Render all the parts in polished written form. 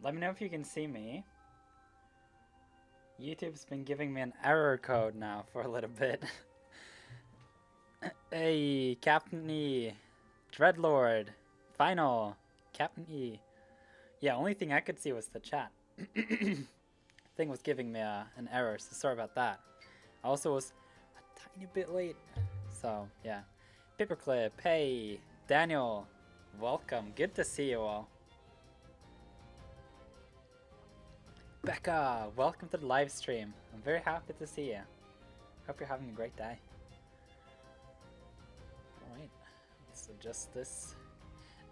Let me know if you can see me. YouTube's been giving me an error code now for a little bit. Hey, Captain E, Dreadlord, Final, Captain E. Yeah, only thing I could see was the chat. Thing was giving me an error, so sorry about that. I also was a tiny bit late, so yeah. Paperclip, hey, Daniel, welcome. Good to see you all. Becca, welcome to the live stream. I'm very happy to see you. Hope you're having a great day. Alright, let's adjust this.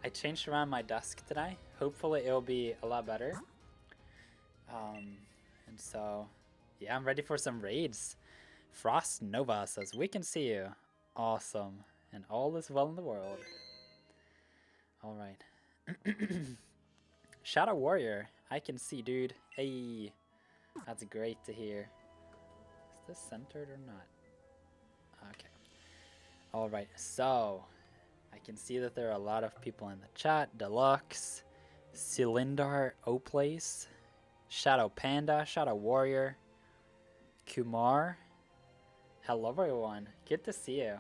I changed around my desk today. Hopefully it'll be a lot better. And so, yeah, I'm ready for some raids. Frost Nova says, we can see you. Awesome. And all is well in the world. Alright. Shadow Warrior, I can see, dude. Hey, that's great to hear. Is this centered or not? Okay. Alright, so I can see that there are a lot of people in the chat. Deluxe, Cylindar, Oplace, Shadow Panda, Shadow Warrior, Kumar. Hello everyone, good to see you.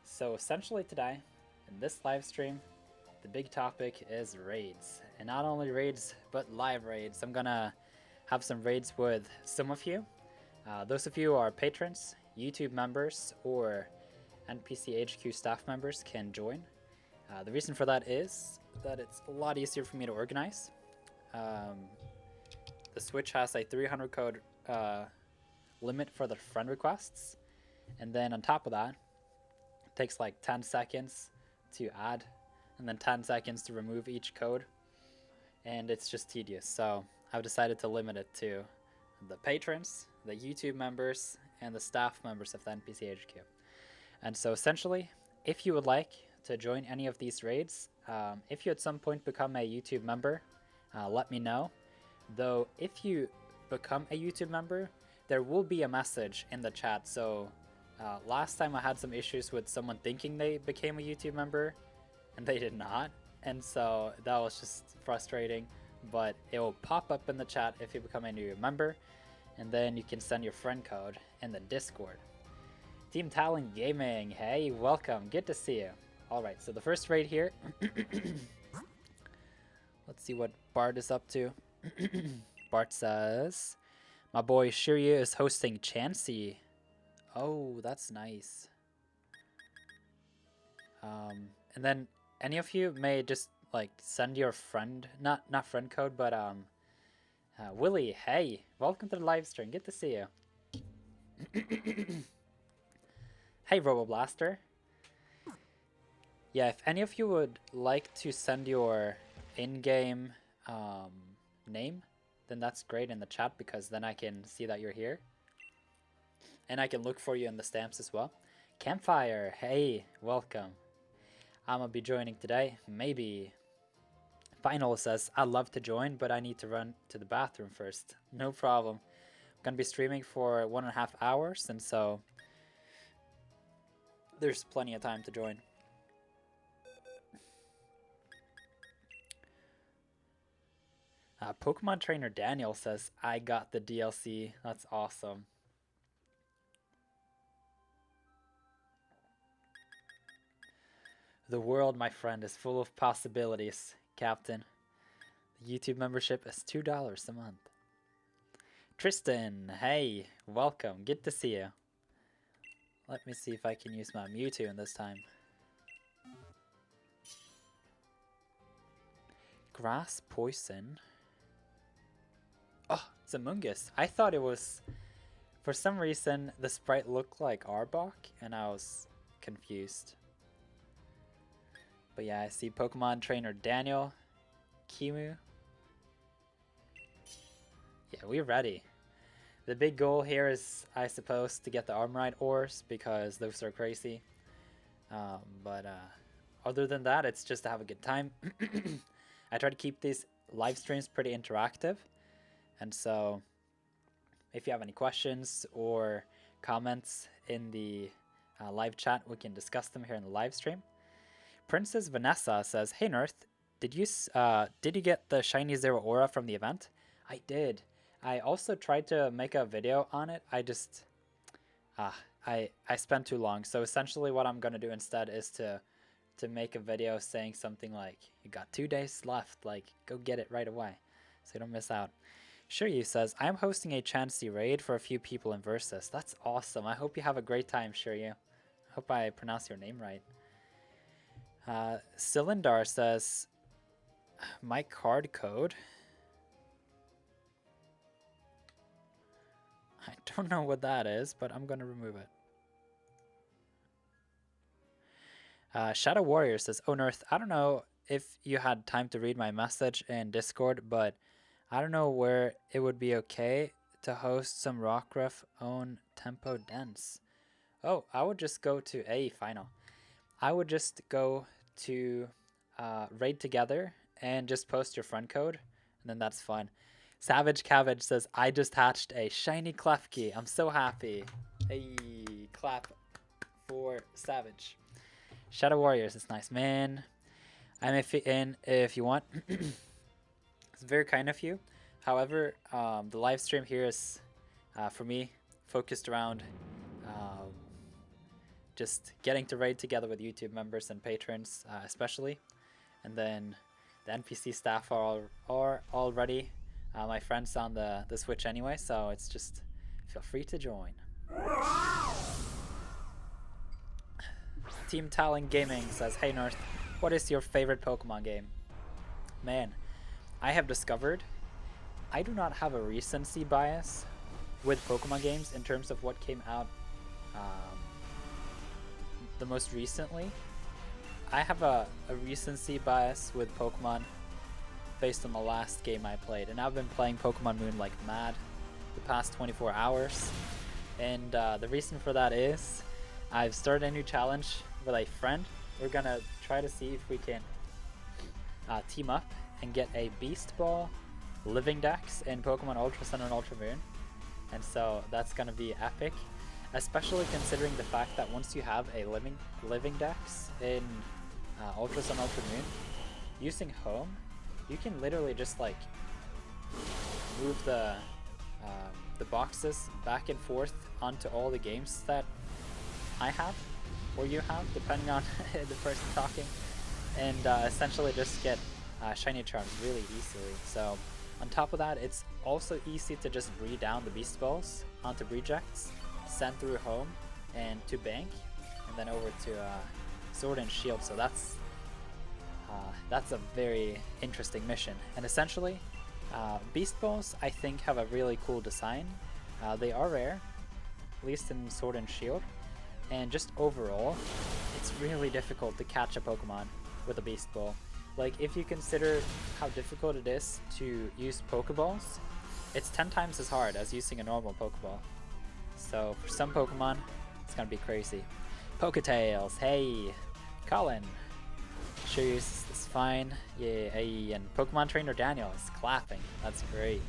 So essentially today, in this live stream, the big topic is raids. And not only raids, but live raids. I'm gonna have some raids with some of you. Those of you who are patrons, YouTube members, or NPC HQ staff members can join. The reason for that is that it's a lot easier for me to organize. The Switch has a 300 code limit for the friend requests, and then on top of that, it takes like 10 seconds to add, and then 10 seconds to remove each code, and it's just tedious. So I've decided to limit it to the patrons, the YouTube members, and the staff members of the NPC HQ. And so essentially, if you would like to join any of these raids, if you at some point become a YouTube member, let me know. Though if you become a YouTube member, there will be a message in the chat. So last time I had some issues with someone thinking they became a YouTube member and they did not. And so that was just frustrating, but it will pop up in the chat if you become a new member, and then you can send your friend code in the Discord. Team Talon Gaming, hey, welcome, good to see you. Alright, so the first raid here, let's see what Bart is up to. Bart says, my boy Shiryu is hosting Chansey. Oh, that's nice. And then any of you may just like send your friend, not friend code, but Willie, hey, welcome to the live stream, good to see you. Hey, Roboblaster. Yeah, if any of you would like to send your in-game name, then that's great in the chat, because then I can see that you're here. And I can look for you in the stamps as well. Campfire, hey, welcome. I'm gonna be joining today, maybe. Final says, I'd love to join, but I need to run to the bathroom first. No problem. I'm gonna be streaming for 1.5 hours, and so there's plenty of time to join. Pokemon Trainer Daniel says, I got the DLC. That's awesome. The world, my friend, is full of possibilities, Captain. The YouTube membership is $2 a month. Tristan, hey, welcome. Good to see you. Let me see if I can use my Mewtwo in this time. Grass Poison. Oh, it's Amoonguss. I thought it was... For some reason, the sprite looked like Arbok, and I was confused. But yeah, I see Pokemon Trainer Daniel, Kimu. Yeah, we're ready. The big goal here is, I suppose, to get the Armorite ores, because those are crazy. Other than that, it's just to have a good time. I try to keep these live streams pretty interactive. And so, if you have any questions or comments in the live chat, we can discuss them here in the live stream. Princess Vanessa says, hey Nirth, did you get the shiny Zero Aura from the event? I did. I also tried to make a video on it. I just I spent too long. So essentially what I'm gonna do instead is to make a video saying something like, you got 2 days left, like go get it right away so you don't miss out. Shiryu says, I'm hosting a Chansey raid for a few people in Versus. That's awesome. I hope you have a great time, Shiryu. I hope I pronounce your name right. Cylindar says, my card code. I don't know what that is, but I'm going to remove it. Shadow Warrior says, oh, Nirth, I don't know if you had time to read my message in Discord, but I don't know where it would be okay to host some Rockruff own tempo dance. Oh, I would just go to a final. I would just go to raid together and just post your friend code, and then that's fun. Savage Cabbage says, I just hatched a shiny Klefki. I'm so happy. Hey, clap for Savage. Shadow Warriors is nice, man. I'm in if you want. It's very kind of you. However, the live stream here is, for me, focused around just getting to raid together with YouTube members and patrons, especially. And then the NPC staff are already my friends on the Switch anyway, so it's just feel free to join. Team Talon Gaming says, hey North, what is your favorite Pokemon game? Man, I have discovered I do not have a recency bias with Pokemon games in terms of what came out the most recently. I have a recency bias with Pokemon based on the last game I played, and I've been playing Pokemon Moon like mad the past 24 hours. And the reason for that is I've started a new challenge with a friend. We're gonna try to see if we can team up and get a Beast Ball Living Dex in Pokemon Ultra Sun and Ultra Moon. And so that's gonna be epic, especially considering the fact that once you have a Living Dex in Ultra Sun, Ultra Moon, using Home, you can literally just like move the boxes back and forth onto all the games that I have or you have, depending on the person talking, and essentially just get shiny charms really easily. So on top of that, it's also easy to just breed down the Beast Balls onto Rejects, send through Home and to Bank, and then over to Sword and Shield. So that's a very interesting mission. And essentially, Beast Balls, I think, have a really cool design. They are rare, at least in Sword and Shield. And just overall, it's really difficult to catch a Pokemon with a Beast Ball. Like, if you consider how difficult it is to use Pokeballs, it's 10 times as hard as using a normal Pokeball. So for some Pokemon, it's gonna be crazy. Poketails, hey! Colin! Sure, is fine. Yeah, hey, and Pokemon Trainer Daniel is clapping. That's great.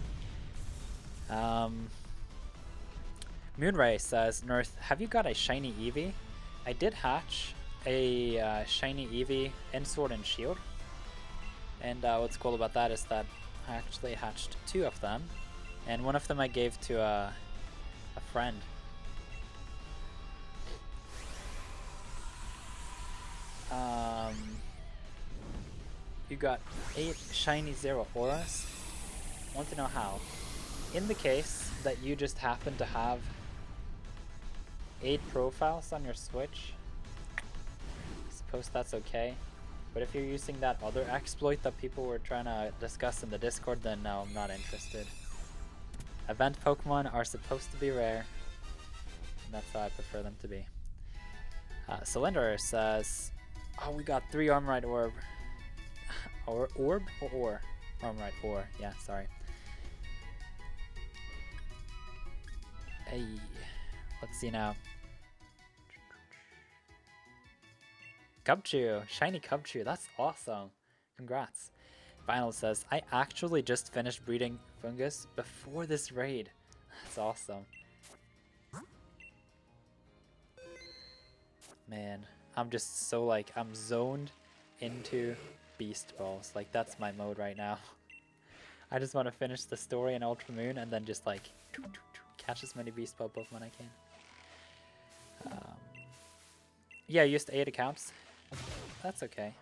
Moonray says, Nirth, have you got a shiny Eevee? I did hatch a shiny Eevee in Sword and Shield. And what's cool about that is that I actually hatched 2 of them. And one of them I gave to a friend. You got 8 shiny Zero Auras. I want to know how. In the case that you just happen to have 8 profiles on your Switch, I suppose that's okay. But if you're using that other exploit that people were trying to discuss in the Discord, then no, I'm not interested. Event Pokemon are supposed to be rare, and that's how I prefer them to be. Cylinder says, oh, we got 3 Armorite Orb. Orb or Ore? Armorite Ore, yeah, sorry. Hey, let's see now. Cubchoo, shiny Cubchoo, that's awesome. Congrats. Final says, I actually just finished breeding Fungus before this raid. That's awesome. Man, I'm just so like, I'm zoned into beast balls. Like, that's my mode right now. I just want to finish the story in Ultra Moon and then just like catch as many beast ball Pokemon I can. Yeah, I used 8 accounts. That's okay.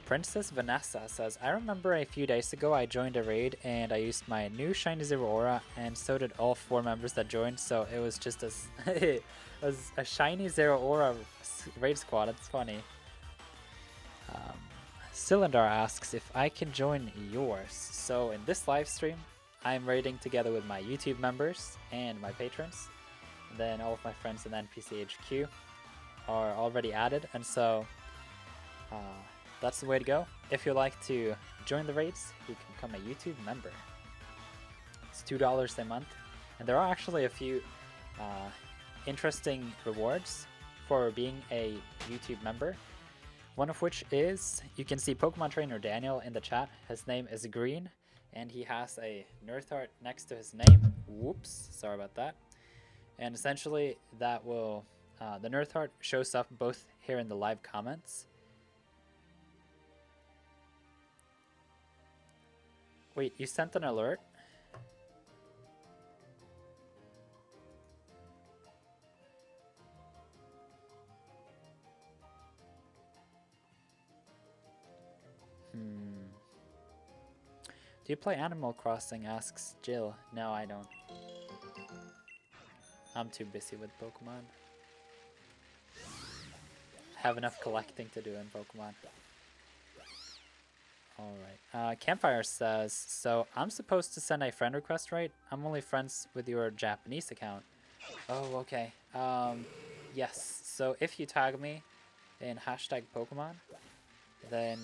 Princess Vanessa says, I remember a few days ago I joined a raid and I used my new Shiny Zero Aura, and so did all 4 members that joined, so it was just it was a Shiny Zero Aura raid squad. It's funny. Cylinder asks if I can join yours. So in this live stream, I'm raiding together with my YouTube members and my patrons. And then all of my friends in NPC HQ are already added, and so that's the way to go. If you'd like to join the raids, you can become a YouTube member. It's $2 a month, and there are actually a few interesting rewards for being a YouTube member. One of which is, you can see Pokemon Trainer Daniel in the chat. His name is green, and he has a Nirtheart next to his name. Whoops, sorry about that. And essentially, that will the Nirtheart shows up both here in the live comments. Wait, you sent an alert? Do you play Animal Crossing? Asks Jill. No, I don't. I'm too busy with Pokemon. Have enough collecting to do in Pokemon. Alright. Campfire says, so I'm supposed to send a friend request, right? I'm only friends with your Japanese account. Oh, okay. Yes. So if you tag me in hashtag Pokemon, then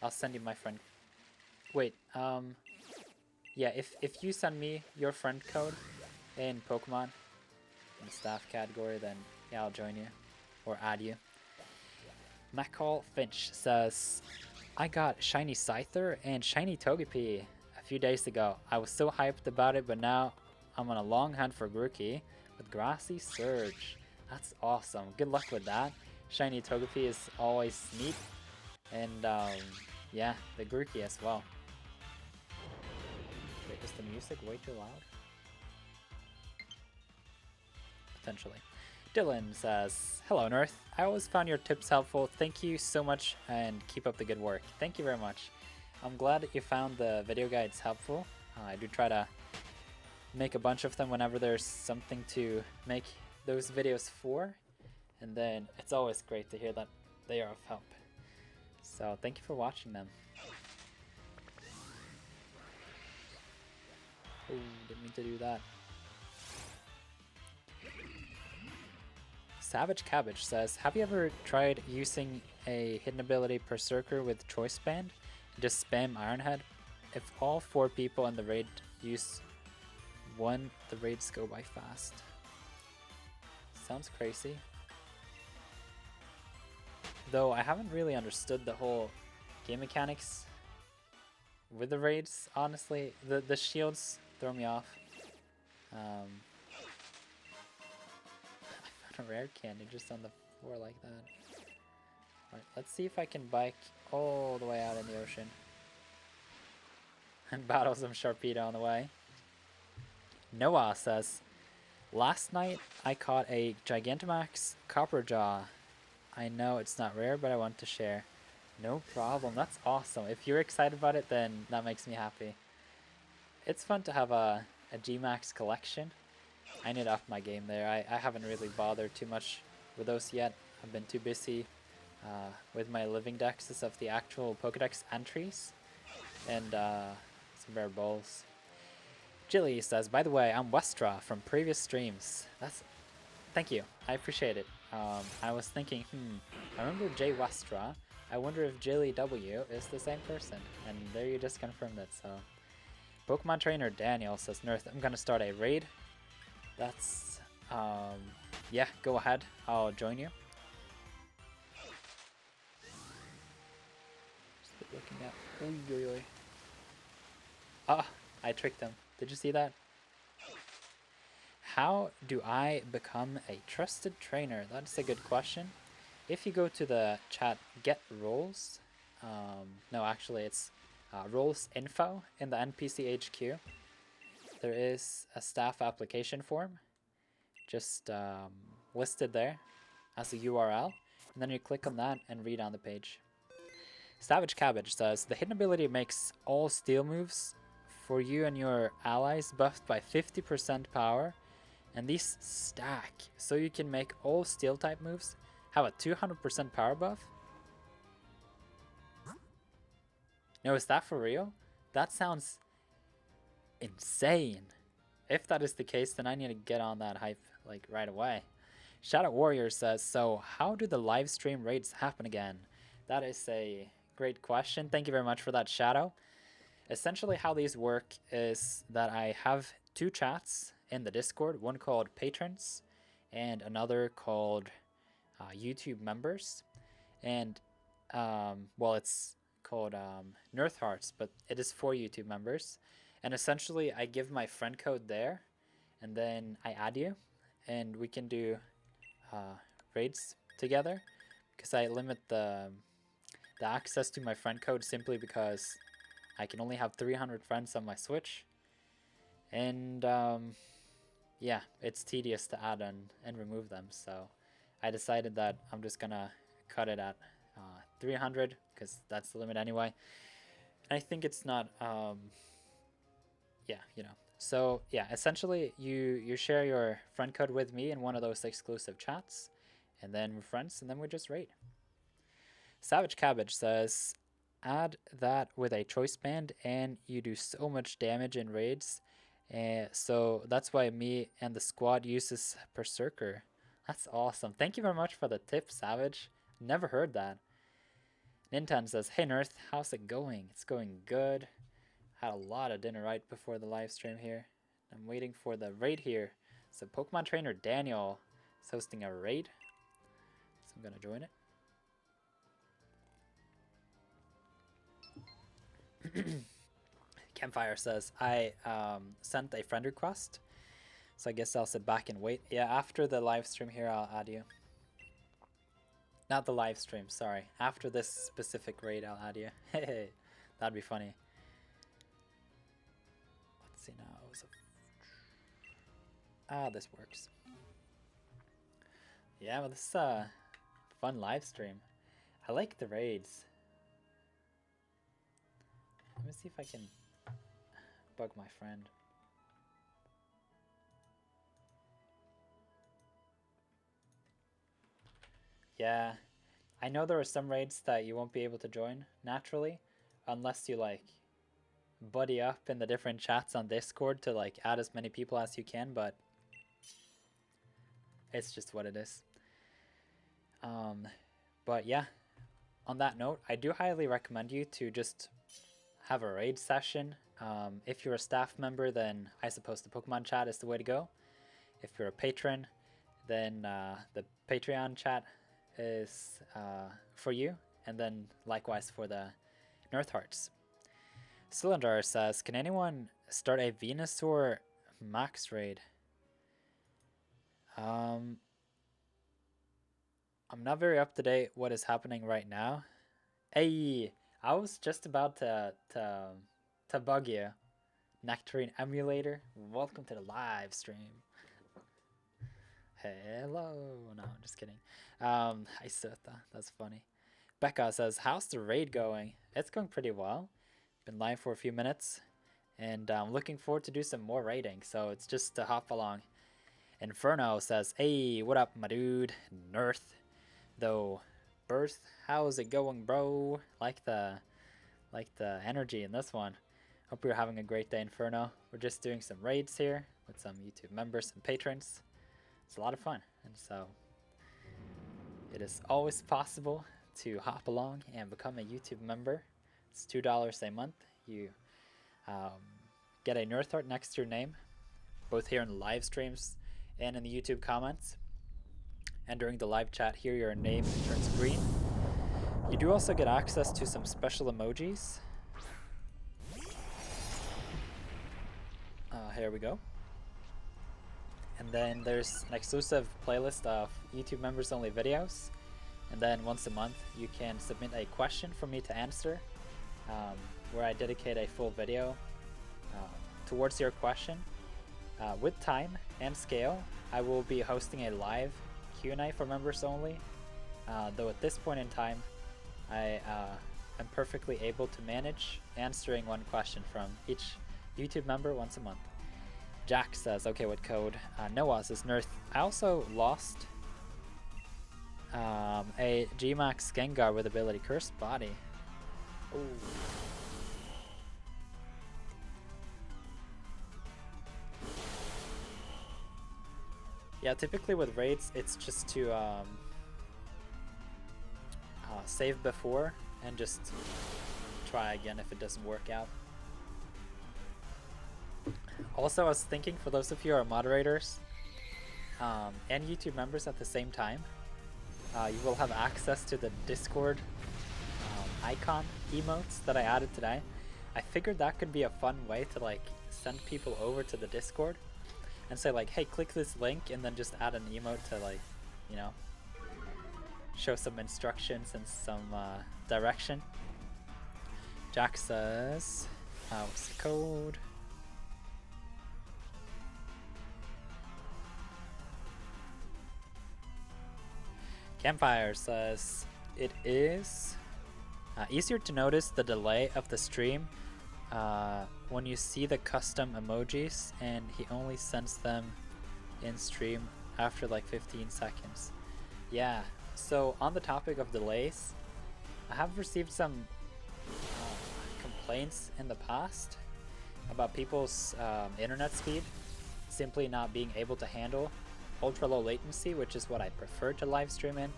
I'll send you my friend. Wait, yeah, if you send me your friend code in Pokemon, in the staff category, then yeah, I'll join you, or add you. Macall Finch says, I got Shiny Scyther and Shiny Togepi a few days ago. I was so hyped about it, but now I'm on a long hunt for Grookey with Grassy Surge. That's awesome. Good luck with that. Shiny Togepi is always neat, and yeah, the Grookey as well. Wait, is the music way too loud? Potentially. Dylan says, hello Nirth. I always found your tips helpful. Thank you so much and keep up the good work. Thank you very much. I'm glad that you found the video guides helpful. I do try to make a bunch of them whenever there's something to make those videos for. And then it's always great to hear that they are of help. So thank you for watching them. Oh, didn't mean to do that. Savage Cabbage says, have you ever tried using a hidden ability Berserker with Choice Band? Just spam Ironhead? If all 4 people in the raid use one, the raids go by fast. Sounds crazy. Though I haven't really understood the whole game mechanics with the raids, honestly. The shields throw me off. I found a rare candy just on the floor like that. Alright, let's see if I can bike all the way out in the ocean. And battle some Sharpedo on the way. Noah says, last night I caught a Gigantamax Copperjaw. I know it's not rare, but I want to share. No problem, that's awesome. If you're excited about it, then that makes me happy. It's fun to have a G-Max collection. I need to up my game there. I haven't really bothered too much with those yet. I've been too busy with my living dexes of the actual Pokedex entries and some rare bowls. Jilly says, by the way, I'm Westra from previous streams. Thank you. I appreciate it. I was thinking, I remember Jay Westra. I wonder if Jilly W is the same person. And there you just confirmed it, so. Pokemon Trainer Daniel says, Nirth, I'm gonna start a raid. That's, yeah, go ahead. I'll join you. Just looking at, Ah, I tricked him. Did you see that? How do I become a trusted trainer? That's a good question. If you go to the chat, get roles. No, actually, it's roles info in the NPC HQ. There is a staff application form, just listed there as a URL, and then you click on that and read on the page. Savage Cabbage says, the hidden ability makes all steel moves for you and your allies buffed by 50% power, and these stack, so you can make all steel type moves have a 200% power buff? No, is that for real? That sounds insane. If that is the case, then I need to get on that hype like right away. Shadow Warrior says, so how do the live stream raids happen again? That is a great question. Thank you very much for that, Shadow. Essentially how these work is that I have two chats in the Discord, one called Patrons and another called YouTube Members. And, well, it's called Nirtheart, but it is for YouTube members. And essentially I give my friend code there and then I add you and we can do raids together, because I limit the access to my friend code simply because I can only have 300 friends on my Switch, and yeah, it's tedious to add and remove them, so I decided that I'm just gonna cut it at 300 because that's the limit anyway. And I think it's not yeah, you know. So yeah, essentially you share your friend code with me in one of those exclusive chats, and then we're friends, and then we just raid. Savage Cabbage says, add that with a choice band and you do so much damage in raids. So that's why me and the squad uses Berserker. That's awesome. Thank you very much for the tip, Savage. Never heard that. Ninten says, hey Nirth, how's it going? It's going good. Had a lot of dinner right before the live stream here. I'm waiting for the raid here. So Pokemon trainer Daniel is hosting a raid. So I'm gonna join it. Campfire says, I sent a friend request. So I guess I'll sit back and wait. Yeah, after the live stream here, I'll add you. Not the live stream, sorry. After this specific raid, I'll add you. Hey, that'd be funny. Let's see now. This works. Yeah, well, this is a fun live stream. I like the raids. Let me see if I can bug my friend. Yeah, I know there are some raids that you won't be able to join naturally unless you like buddy up in the different chats on Discord to like add as many people as you can, but it's just what it is. But yeah, on that note, I do highly recommend you to just have a raid session. If you're a staff member, then I suppose the Pokemon chat is the way to go. If you're a patron, then the Patreon chat is for you, and then likewise for the Nirthearts. Cylinder says, can anyone start a Venusaur max raid? I'm not very up to date what is happening right now. Hey, I was just about to bug you. Nectarine Emulator, welcome to the live stream. Hello. No, I'm just kidding. Hi Sota, that's funny. Becca says, how's the raid going? It's going pretty well. Been live for a few minutes, and I'm looking forward to do some more raiding, so it's just to hop along. Inferno says, hey, what up, my dude? Nirth, though. Birth, how's it going, bro? Like the energy in this one. Hope you're having a great day, Inferno. We're just doing some raids here with some YouTube members and patrons. It's a lot of fun, and so it is always possible to hop along and become a YouTube member. It's $2 a month. You get a Nirtheart next to your name, both here in the live streams and in the YouTube comments. And during the live chat here, your name turns green. You do also get access to some special emojis. Here we go. And then there's an exclusive playlist of YouTube members only videos. And then once a month you can submit a question for me to answer, where I dedicate a full video towards your question. With time and scale, I will be hosting a live Q&A for members only, though at this point in time I am perfectly able to manage answering one question from each YouTube member once a month. Jack says, okay, what code? Noah says, Nirth. I also lost a G-Max Gengar with ability Cursed Body. Ooh. Yeah, typically with raids, it's just to save before and just try again if it doesn't work out. Also, I was thinking, for those of you who are moderators and YouTube members at the same time, you will have access to the Discord icon emotes that I added today. I figured that could be a fun way to like send people over to the Discord and say like, hey, click this link, and then just add an emote to like, you know, show some instructions and some direction. Jack says, what's the code? Campfire says, it is easier to notice the delay of the stream when you see the custom emojis and he only sends them in stream after like 15 seconds. Yeah, so on the topic of delays, I have received some complaints in the past about people's internet speed simply not being able to handle ultra low latency, which is what I prefer to live stream in,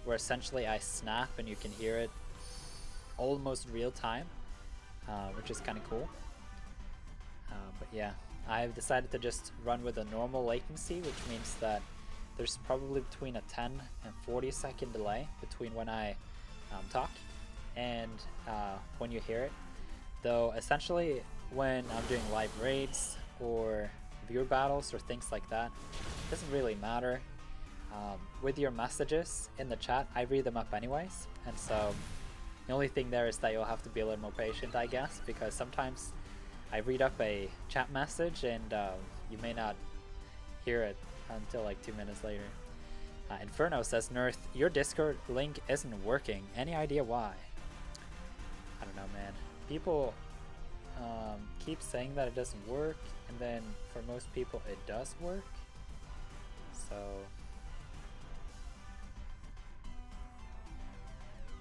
where essentially I snap and you can hear it almost real time, which is kind of cool. But yeah, I've decided to just run with a normal latency, which means that there's probably between a 10 and 40 second delay between when I talk and when you hear it. Though essentially when I'm doing live raids or viewer battles or things like that, it doesn't really matter. With your messages in the chat, I read them up anyways, and so the only thing there is that you'll have to be a little more patient, I guess, because sometimes I read up a chat message and you may not hear it until like 2 minutes later. Inferno says, Nirth, your Discord link isn't working. Any idea why? I don't know, man. People keep saying that it doesn't work, and then for most people it does work. So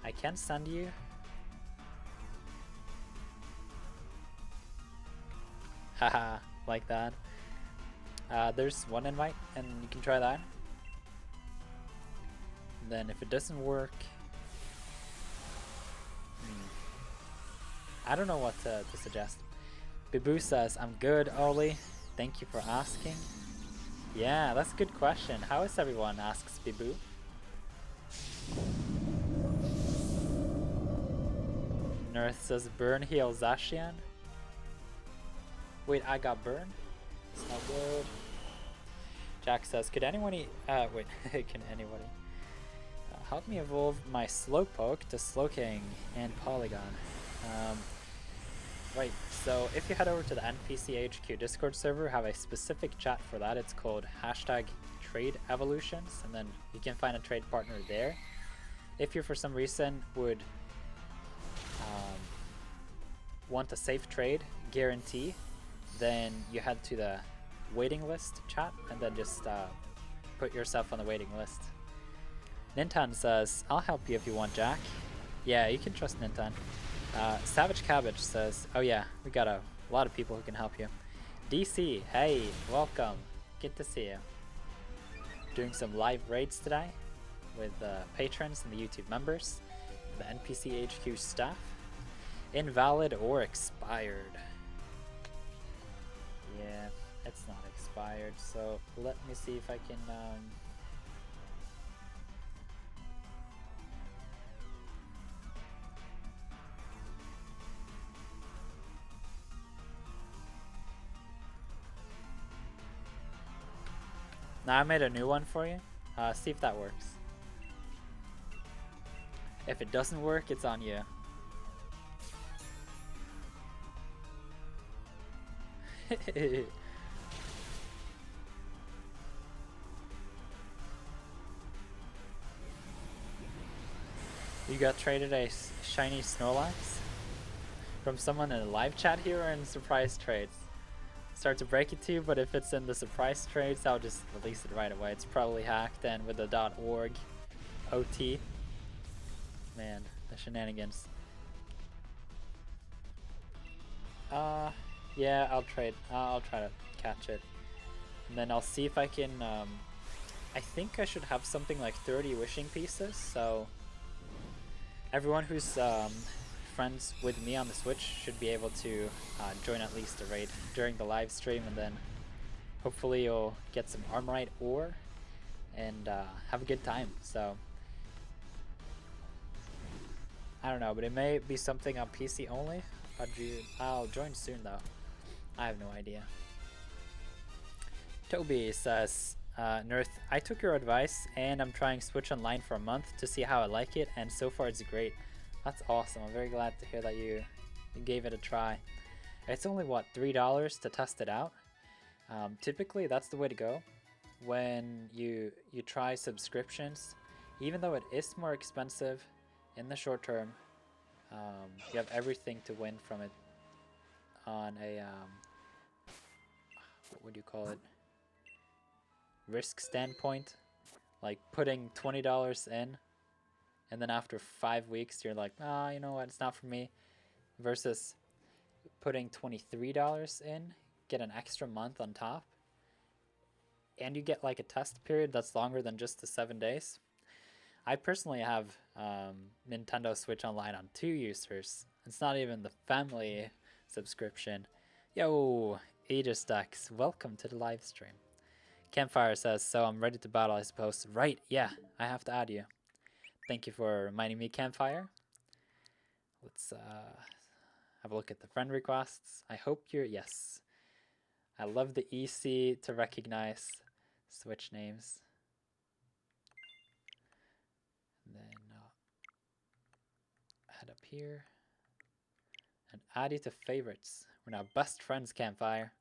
I can send you haha, like that. There's one invite and you can try that. And then if it doesn't work, I don't know what to suggest. Bibu says, I'm good, Oli. Thank you for asking. Yeah, that's a good question. How is everyone? Asks Bibu. Nirth says, burn heal Zacian. Wait, I got burned? It's not good. Jack says, could anyone wait, can anybody help me evolve my Slowpoke to Slowking and Polygon? Right, so if you head over to the NPC HQ Discord server, have a specific chat for that. It's called #TradeEvolutions, and then you can find a trade partner there. If you for some reason would want a safe trade guarantee, then you head to the waiting list chat and then just put yourself on the waiting list. Nintan says, I'll help you if you want, Jack. Yeah, you can trust Nintan. Savage Cabbage says, oh yeah, we got a lot of people who can help you. DC, hey, welcome. Good to see you. Doing some live raids today with patrons and the YouTube members, the NPC HQ staff. Invalid or expired. Yeah, it's not expired, so let me see if I can Now I made a new one for you. See if that works. If it doesn't work, it's on you. You got traded a shiny Snorlax from someone in a live chat here or in surprise trades? Start to break it to you, but if it's in the surprise trades, I'll just release it right away. It's probably hacked and with the .org OT. Man, the shenanigans. Yeah, I'll trade. I'll try to catch it. And then I'll see if I can, I think I should have something like 30 wishing pieces, so everyone who's friends with me on the Switch should be able to join at least a raid during the live stream, and then hopefully you'll get some Armorite ore and have a good time. So I don't know, but it may be something on PC only. I'll join soon though. I have no idea. Toby says, Nirth, I took your advice and I'm trying Switch Online for a month to see how I like it, and so far it's great. That's awesome. I'm very glad to hear that you gave it a try. It's only, what, $3 to test it out? Typically that's the way to go when you try subscriptions. Even though it is more expensive in the short term, you have everything to win from it on a, what would you call it? Risk standpoint. Like putting $20 in, and then after 5 weeks you're like, ah, you know what, it's not for me, versus putting $23 in, get an extra month on top, and you get like a test period that's longer than just the 7 days. I personally have Nintendo Switch Online on 2 users. It's not even the family subscription. Yo, Aegis Ducks, welcome to the live stream. Campfire says, so I'm ready to battle, I suppose. Right, yeah, I have to add you. Thank you for reminding me, Campfire. Let's have a look at the friend requests. I hope you're, yes. I love the easy to recognize Switch names. And then head up here and add you to favorites. We're now best friends, Campfire.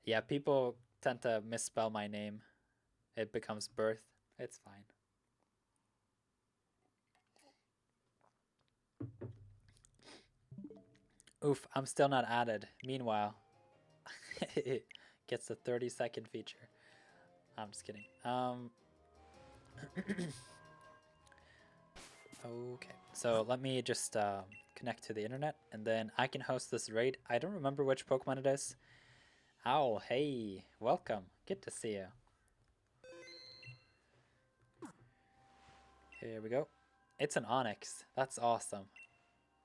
Yeah, people tend to misspell my name. It becomes Birth. It's fine. Oof, I'm still not added. Meanwhile, it gets the 30-second feature. I'm just kidding. Okay, so let me just connect to the internet, and then I can host this raid. I don't remember which Pokemon it is. Owl, hey, welcome. Good to see you. Here we go. It's an Onyx. That's awesome.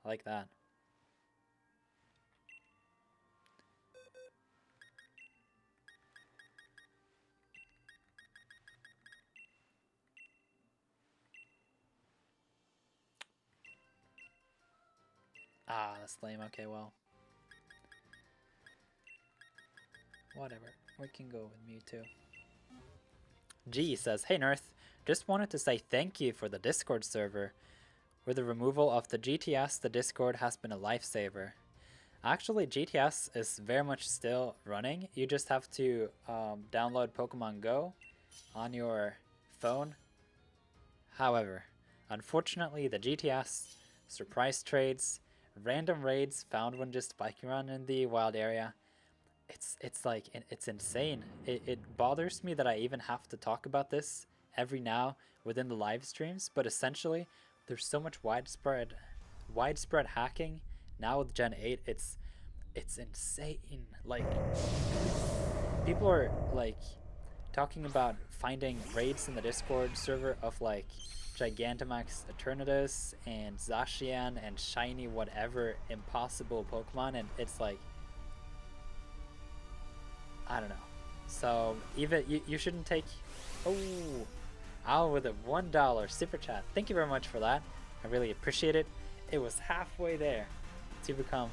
I like that. Ah, that's lame. Okay, well. Whatever. We can go with Mewtwo. G says, hey Nirth, just wanted to say thank you for the Discord server. With the removal of the GTS, the Discord has been a lifesaver. Actually, GTS is very much still running. You just have to download Pokemon Go on your phone. However, unfortunately, the GTS, surprise trades, random raids found when just biking around in the wild area, it's like, it's insane. It bothers me that I even have to talk about this every now within the live streams, but essentially there's so much widespread hacking now with Gen 8. It's insane. Like, people are like talking about finding raids in the Discord server of like Gigantamax Eternatus and Zacian and shiny whatever impossible Pokemon, and it's like, I don't know. So even you shouldn't take. Oh, with a $1 super chat. Thank you very much for that. I really appreciate it. It was halfway there to become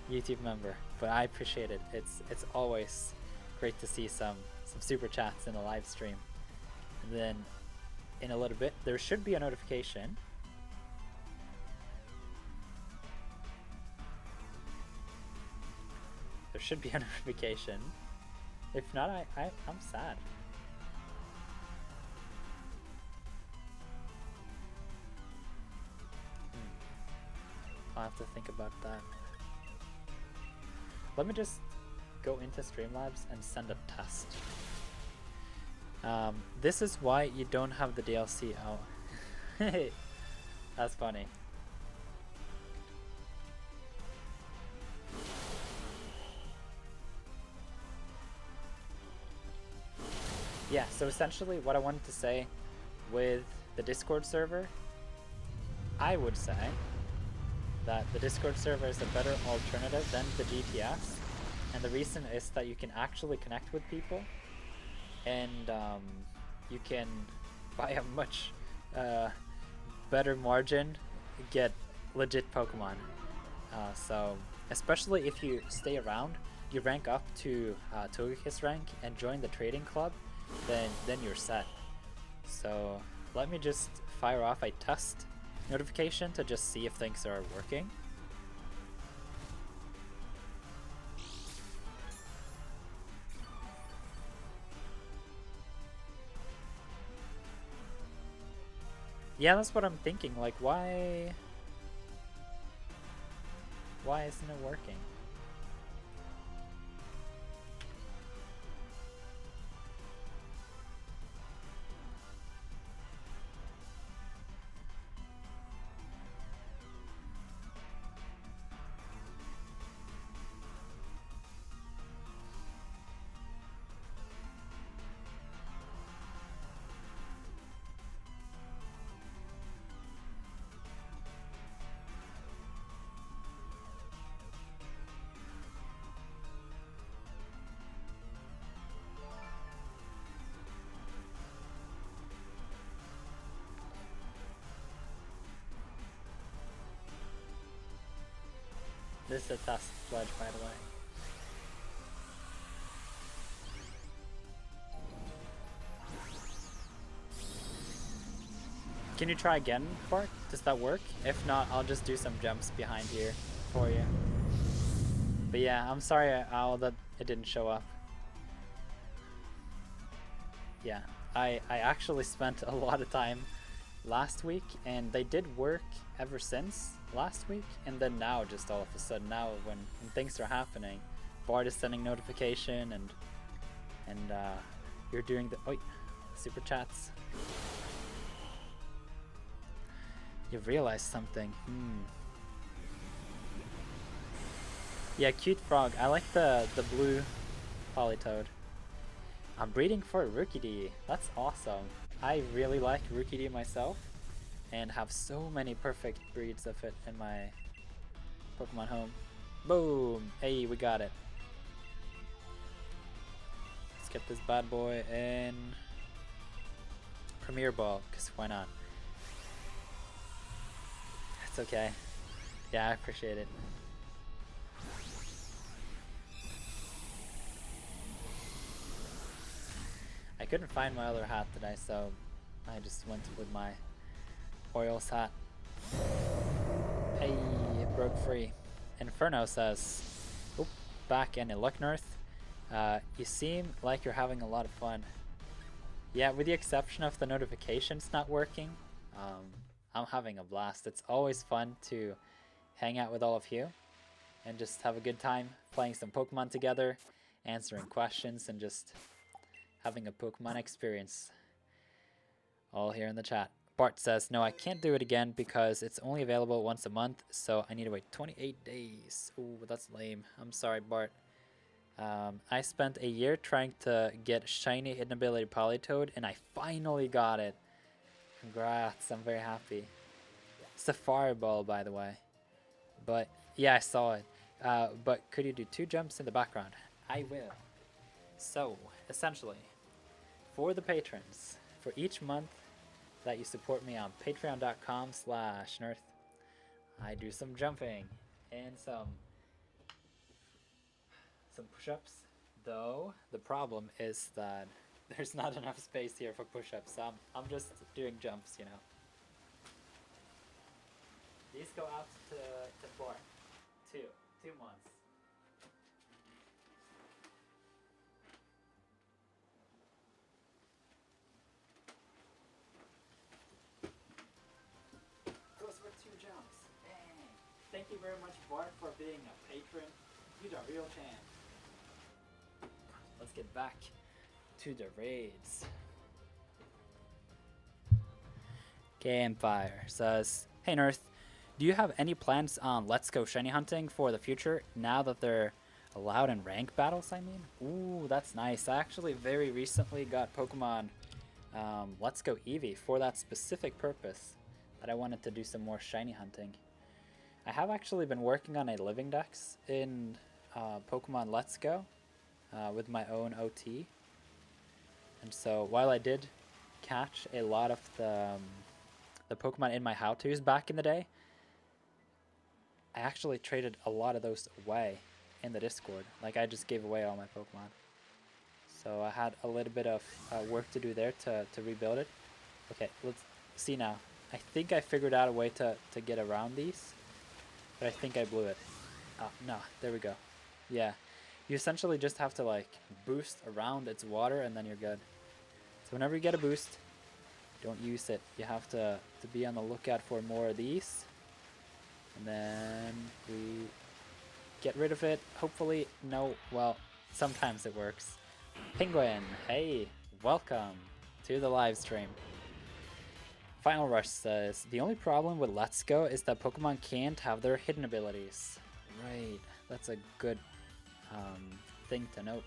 a YouTube member, but I appreciate it. It's always great to see some super chats in the live stream. And then in a little bit, there should be a notification. There should be a notification. If not, I'm sad. I'll have to think about that. Let me just go into Streamlabs and send a test. This is why you don't have the DLC out. That's funny. Yeah, so essentially what I wanted to say with the Discord server, I would say that the Discord server is a better alternative than the DTS, and the reason is that you can actually connect with people, and you can, by a much better margin, get legit Pokemon. So especially if you stay around, you rank up to Togekiss rank and join the trading club, then you're set. So let me just fire off a test notification to just see if things are working. Yeah, that's what I'm thinking. Like, why isn't it working? This is a test pledge, by the way. Can you try again, Bart? Does that work? If not, I'll just do some jumps behind here for you. But yeah, I'm sorry, Owl, that it didn't show up. Yeah, I actually spent a lot of time last week, and they did work ever since last week, and then now just all of a sudden, now when things are happening, Bart is sending notification, and you're doing the super chats. You've realized something. Yeah, cute frog. I like the blue Polytoad. I'm breeding for Rookidee. That's awesome. I really like Rookidee myself, and have so many perfect breeds of it in my Pokemon home. Boom! Hey, we got it. Let's get this bad boy in Premier Ball, because why not? It's okay. Yeah, I appreciate it. I couldn't find my other hat today, so I just went with my Orioles hat. Hey, it broke free. Inferno says, oop, back in it. Look, Nirth, you seem like you're having a lot of fun. Yeah, with the exception of the notifications not working, I'm having a blast. It's always fun to hang out with all of you and just have a good time playing some Pokemon together, answering questions, and just having a Pokemon experience. All here in the chat. Bart says, no, I can't do it again because it's only available once a month, so I need to wait 28 days. Ooh, that's lame. I'm sorry, Bart. I spent a year trying to get shiny hidden ability Polytoad, and I finally got it. Congrats, I'm very happy. It's a fireball, by the way. But, yeah, I saw it. But could you do 2 jumps in the background? I will. So, essentially, for the patrons, for each month that you support me on patreon.com/Nirth, I do some jumping and some push-ups. Though the problem is that there's not enough space here for push-ups, so I'm just doing jumps, you know. These go out to 4. 2 months. Those were 2 jumps. Dang. Thank you very much, Bart, for being a patron. You're the real champ. Let's get back to the raids. Campfire says, "Hey Nirth, do you have any plans on Let's Go shiny hunting for the future now that they're allowed in rank battles, I mean?" Ooh, that's nice. I actually very recently got Pokemon Let's Go Eevee for that specific purpose, that I wanted to do some more shiny hunting. I have actually been working on a living dex in Pokemon Let's Go with my own OT. And so while I did catch a lot of the Pokemon in my how-tos back in the day, I actually traded a lot of those away in the Discord. Like, I just gave away all my Pokemon. So I had a little bit of work to do there to rebuild it. Okay, let's see now. I think I figured out a way to get around these, but I think I blew it. Oh, no, there we go. Yeah, you essentially just have to, like, boost around its water, and then you're good. So whenever you get a boost, don't use it. You have to be on the lookout for more of these. And then we get rid of it. Hopefully, no, well, sometimes it works. Penguin, hey, welcome to the live stream. Final Rush says, "The only problem with Let's Go is that Pokemon can't have their hidden abilities." Right, that's a good thing to note.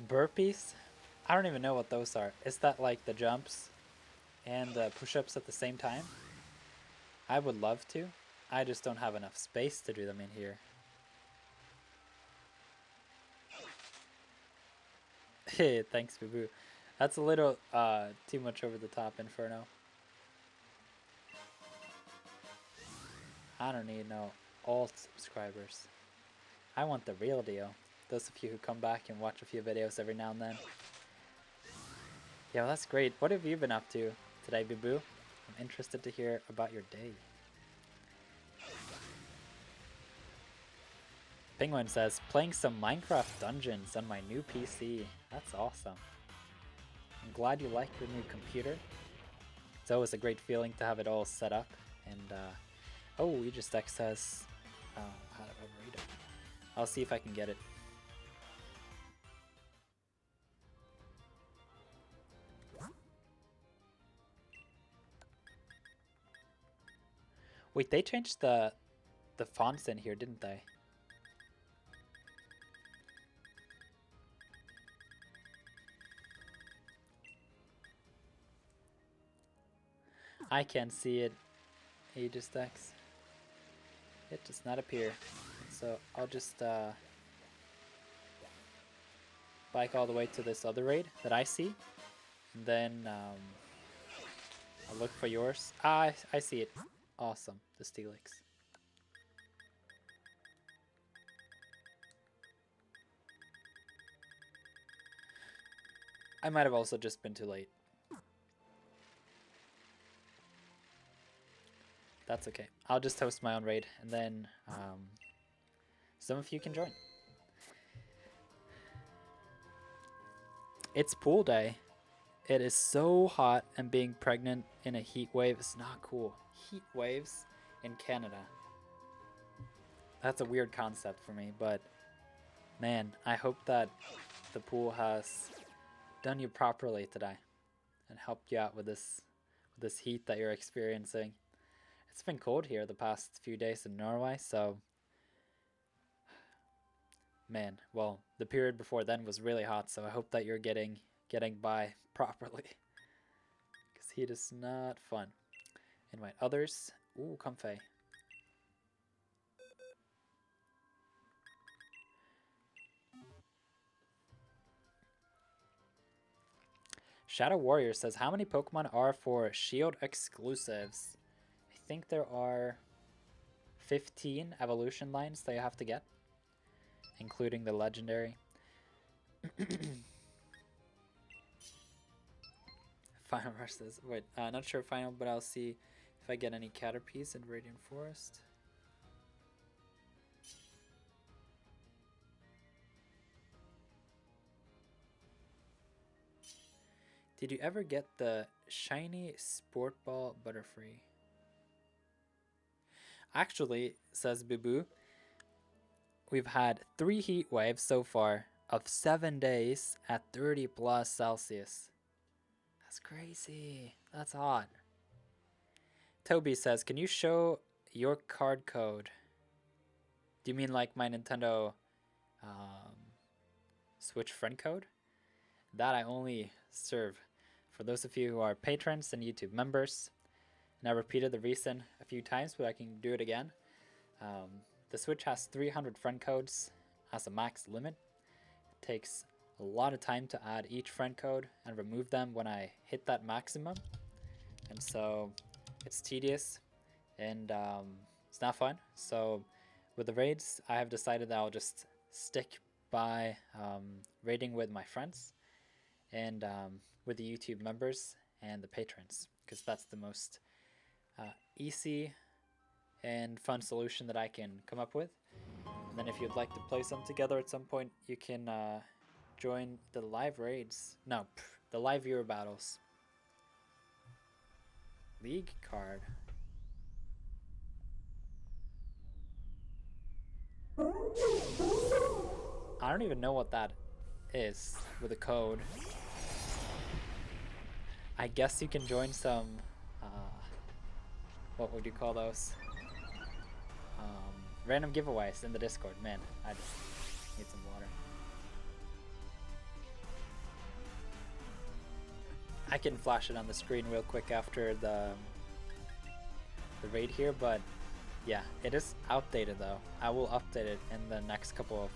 Burpees? I don't even know what those are. Is that like the jumps and the push-ups at the same time? I would love to. I just don't have enough space to do them in here. Hey, thanks, Boo Boo. That's a little too much over the top, Inferno. I don't need no alt subscribers. I want the real deal. Those of you who come back and watch a few videos every now and then. Yeah, well, that's great. What have you been up to today, Boo Boo? I'm interested to hear about your day. Penguin says, "Playing some Minecraft Dungeons on my new PC." That's awesome. I'm glad you like your new computer. It's always a great feeling to have it all set up. And, oh, Aegistex says, how do I read it? I'll see if I can get it. Wait, they changed the fonts in here, didn't they? I can't see it, Aegistex. It does not appear. So I'll just bike all the way to this other raid that I see. And then I'll look for yours. Ah, I see it. Awesome, the Steelix. I might have also just been too late. That's okay. I'll just host my own raid, and then some of you can join. It's pool day. It is so hot, and being pregnant in a heat wave is not cool. Heat waves in Canada. That's a weird concept for me, but man, I hope that the pool has done you properly today and helped you out with this heat that you're experiencing. It's been cold here the past few days in Norway, so man, well, the period before then was really hot, so I hope that you're getting by properly, because heat is not fun. Invite others. Ooh, comfy. Shadow Warrior says, how many Pokemon are for Shield exclusives? I think there are 15 evolution lines that you have to get, including the legendary. Final Rush says, wait, not sure final, but I'll see if I get any Caterpies in Radiant Forest. Did you ever get the shiny Sport Ball Butterfree? Actually, says Boo Boo, we've had 3 heat waves so far of 7 days at 30 plus Celsius. That's crazy. That's hot. Toby says, can you show your card code? Do you mean like my Nintendo Switch friend code? That I only serve for those of you who are patrons and YouTube members. And I repeated the reason a few times, but I can do it again. The Switch has 300 friend codes as a max limit. It takes a lot of time to add each friend code and remove them when I hit that maximum. And so it's tedious and it's not fun. So with the raids, I have decided that I'll just stick by raiding with my friends and with the YouTube members and the patrons, because that's the most easy and fun solution that I can come up with. And then if you'd like to play some together at some point, you can join the live raids. No, the live viewer battles. League card. I don't even know what that is with a code. I guess you can join some, what would you call those? Random giveaways in the Discord. Man, I just need some water. I can flash it on the screen real quick after the raid here, but yeah, it is outdated though. I will update it in the next couple of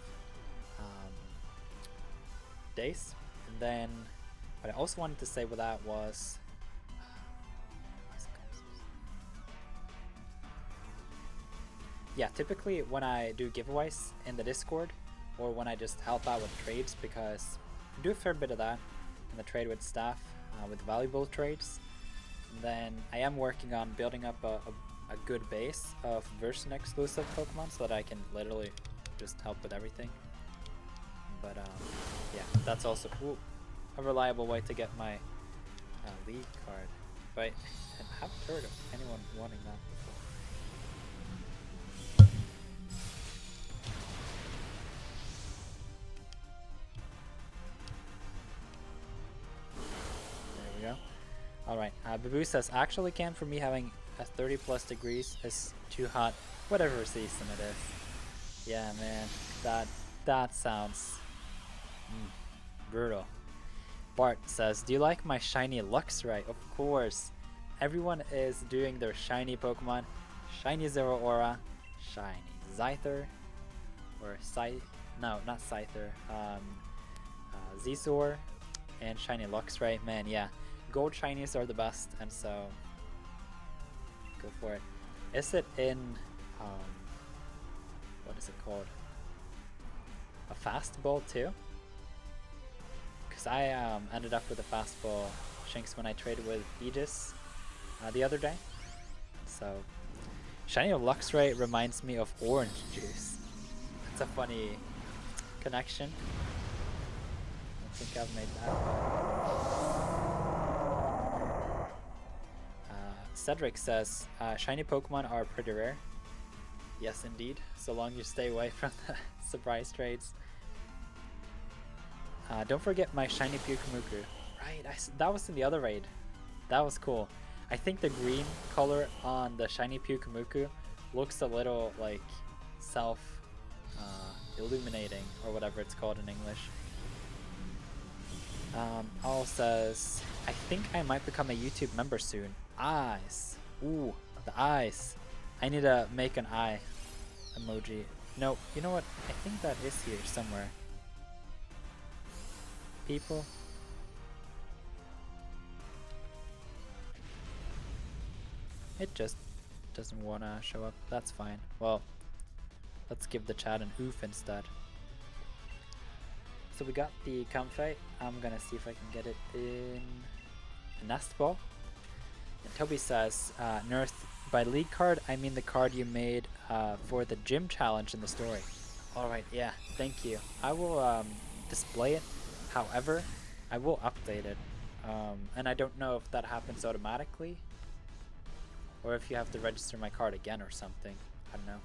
days. And then what I also wanted to say with that was yeah, typically when I do giveaways in the Discord or when I just help out with trades, because I do a fair bit of that in the trade with staff with valuable trades, and then I am working on building up a good base of version exclusive Pokemon so that I can literally just help with everything. But yeah, that's also a reliable way to get my league card. But I haven't heard of anyone wanting that before. There we go. Alright, Babu says, actually Cam, for me having a 30 plus degrees is too hot, whatever season it is. Yeah man, that sounds brutal. Bart says, do you like my shiny Luxray? Of course. Everyone is doing their shiny Pokemon. Shiny Zero Aura, shiny Scyther, or no, not Scyther, Zizor, and shiny Luxray. Man, yeah. Gold shinies are the best, and so go for it. Is it in, what is it called? A fastball too? Because I ended up with a fastball Shinx when I traded with Aegis the other day. So, shiny Luxray reminds me of orange juice. That's a funny connection. I don't think I've made that. Cedric says, shiny Pokemon are pretty rare. Yes, indeed. So long you stay away from the surprise trades. Don't forget my shiny Pyukumuku. Right, that was in the other raid. That was cool. I think the green color on the shiny Pyukumuku looks a little like self-illuminating, or whatever it's called in English. Al says, I think I might become a YouTube member soon. Eyes. Ooh, the eyes. I need to make an eye emoji. No, you know what? I think that is here somewhere. People. It just doesn't want to show up. That's fine. Well, let's give the chat an oof instead. So we got the Comfey. I'm gonna see if I can get it in a nest ball. And Toby says, Nirth, by league card, I mean the card you made for the gym challenge in the story. Alright, yeah, thank you. I will display it. However, I will update it. And I don't know if that happens automatically, or if you have to register my card again or something. I don't know.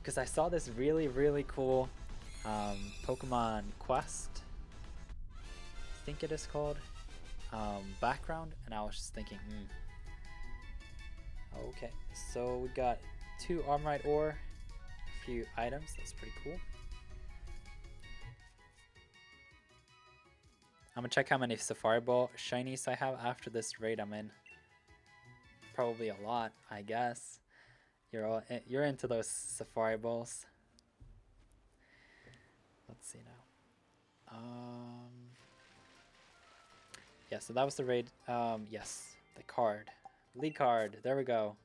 Because I saw this really, really cool Pokemon Quest, I think it is called, background, and I was just thinking, okay, so we got 2 Armorite ore, a few items, that's pretty cool. I'm gonna check how many Safari Ball shinies I have after this raid I'm in. Probably a lot, I guess. You're into those Safari Balls. Let's see now. Yeah, so that was the raid. Yes, the card. League card. There we go.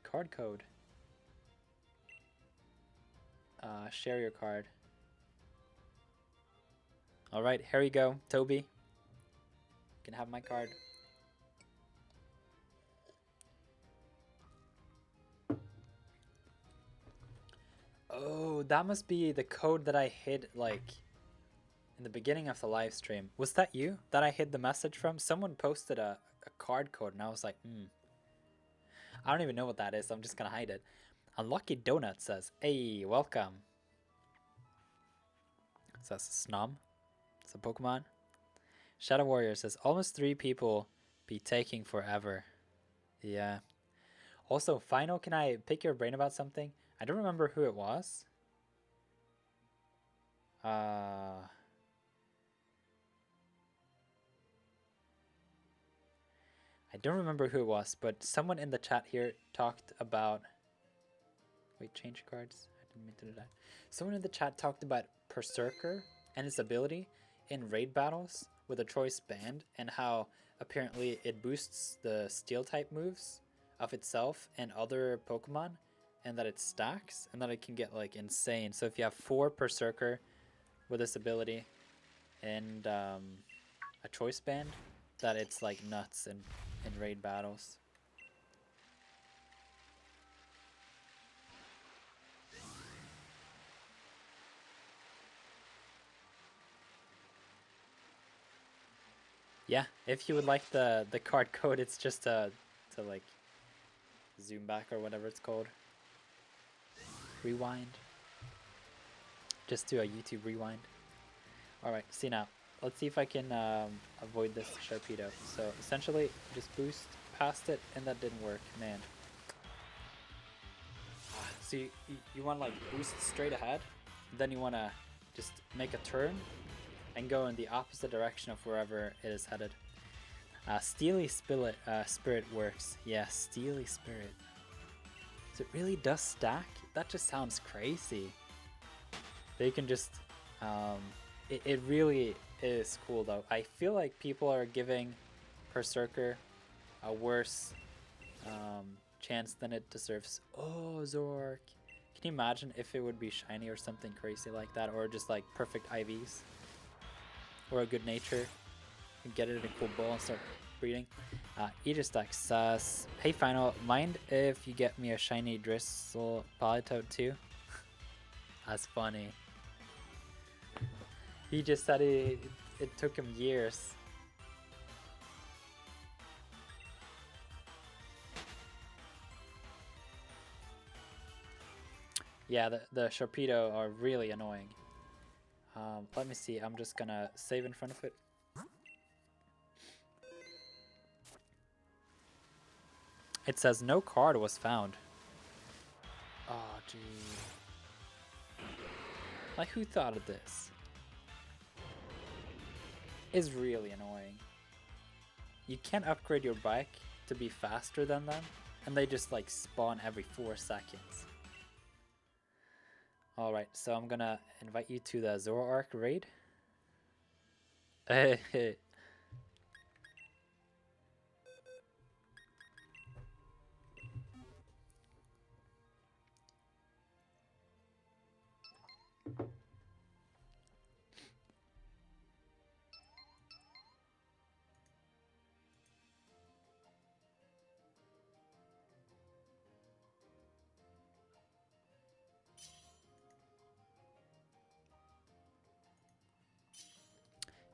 Card code. Share your card. Alright, here we go. Toby. You can have my card. Oh, that must be the code that I hid, like, in the beginning of the live stream. Was that you that I hid the message from? Someone posted a card code, and I was like, I don't even know what that is, so I'm just gonna hide it. Unlucky Donut says, hey, welcome. So that's a Snom. It's a Pokemon. Shadow Warrior says, almost 3 people be taking forever. Yeah. Also, Final, can I pick your brain about something? I don't remember who it was. I don't remember who it was, but someone in the chat here talked about... Wait, change cards? I didn't mean to do that. Someone in the chat talked about Berserker and his ability in raid battles with a choice band, and how apparently it boosts the steel type moves of itself and other Pokemon, and that it stacks, and that it can get like insane. So if you have 4 Berserker with this ability and a choice band, that it's like nuts in raid battles. Yeah, if you would like the card code, it's just to like zoom back or whatever it's called. Rewind. Just do a YouTube rewind. Alright, see now. Let's see if I can avoid this Sharpedo. So essentially, just boost past it, and that didn't work, man. So you want to like boost straight ahead, then you want to just make a turn and go in the opposite direction of wherever it is headed. Steely Spirit works. Yeah, Steely Spirit. So it really does stack? That just sounds crazy. They can just... it really is cool though. I feel like people are giving Berserker a worse chance than it deserves. Oh, Zork. Can you imagine if it would be shiny or something crazy like that? Or just like perfect IVs? Or a good nature? And get it in a cool ball and start breeding. Aegistack says, hey Final, mind if you get me a shiny Drizzle Politoed too? That's funny. He just said it took him years. Yeah, the Sharpedo are really annoying. Let me see, I'm just gonna save in front of it. It says no card was found. Oh, gee. Like, who thought of this? It's really annoying. You can't upgrade your bike to be faster than them, and they just like spawn every 4 seconds. Alright, so I'm gonna invite you to the Zoroark raid.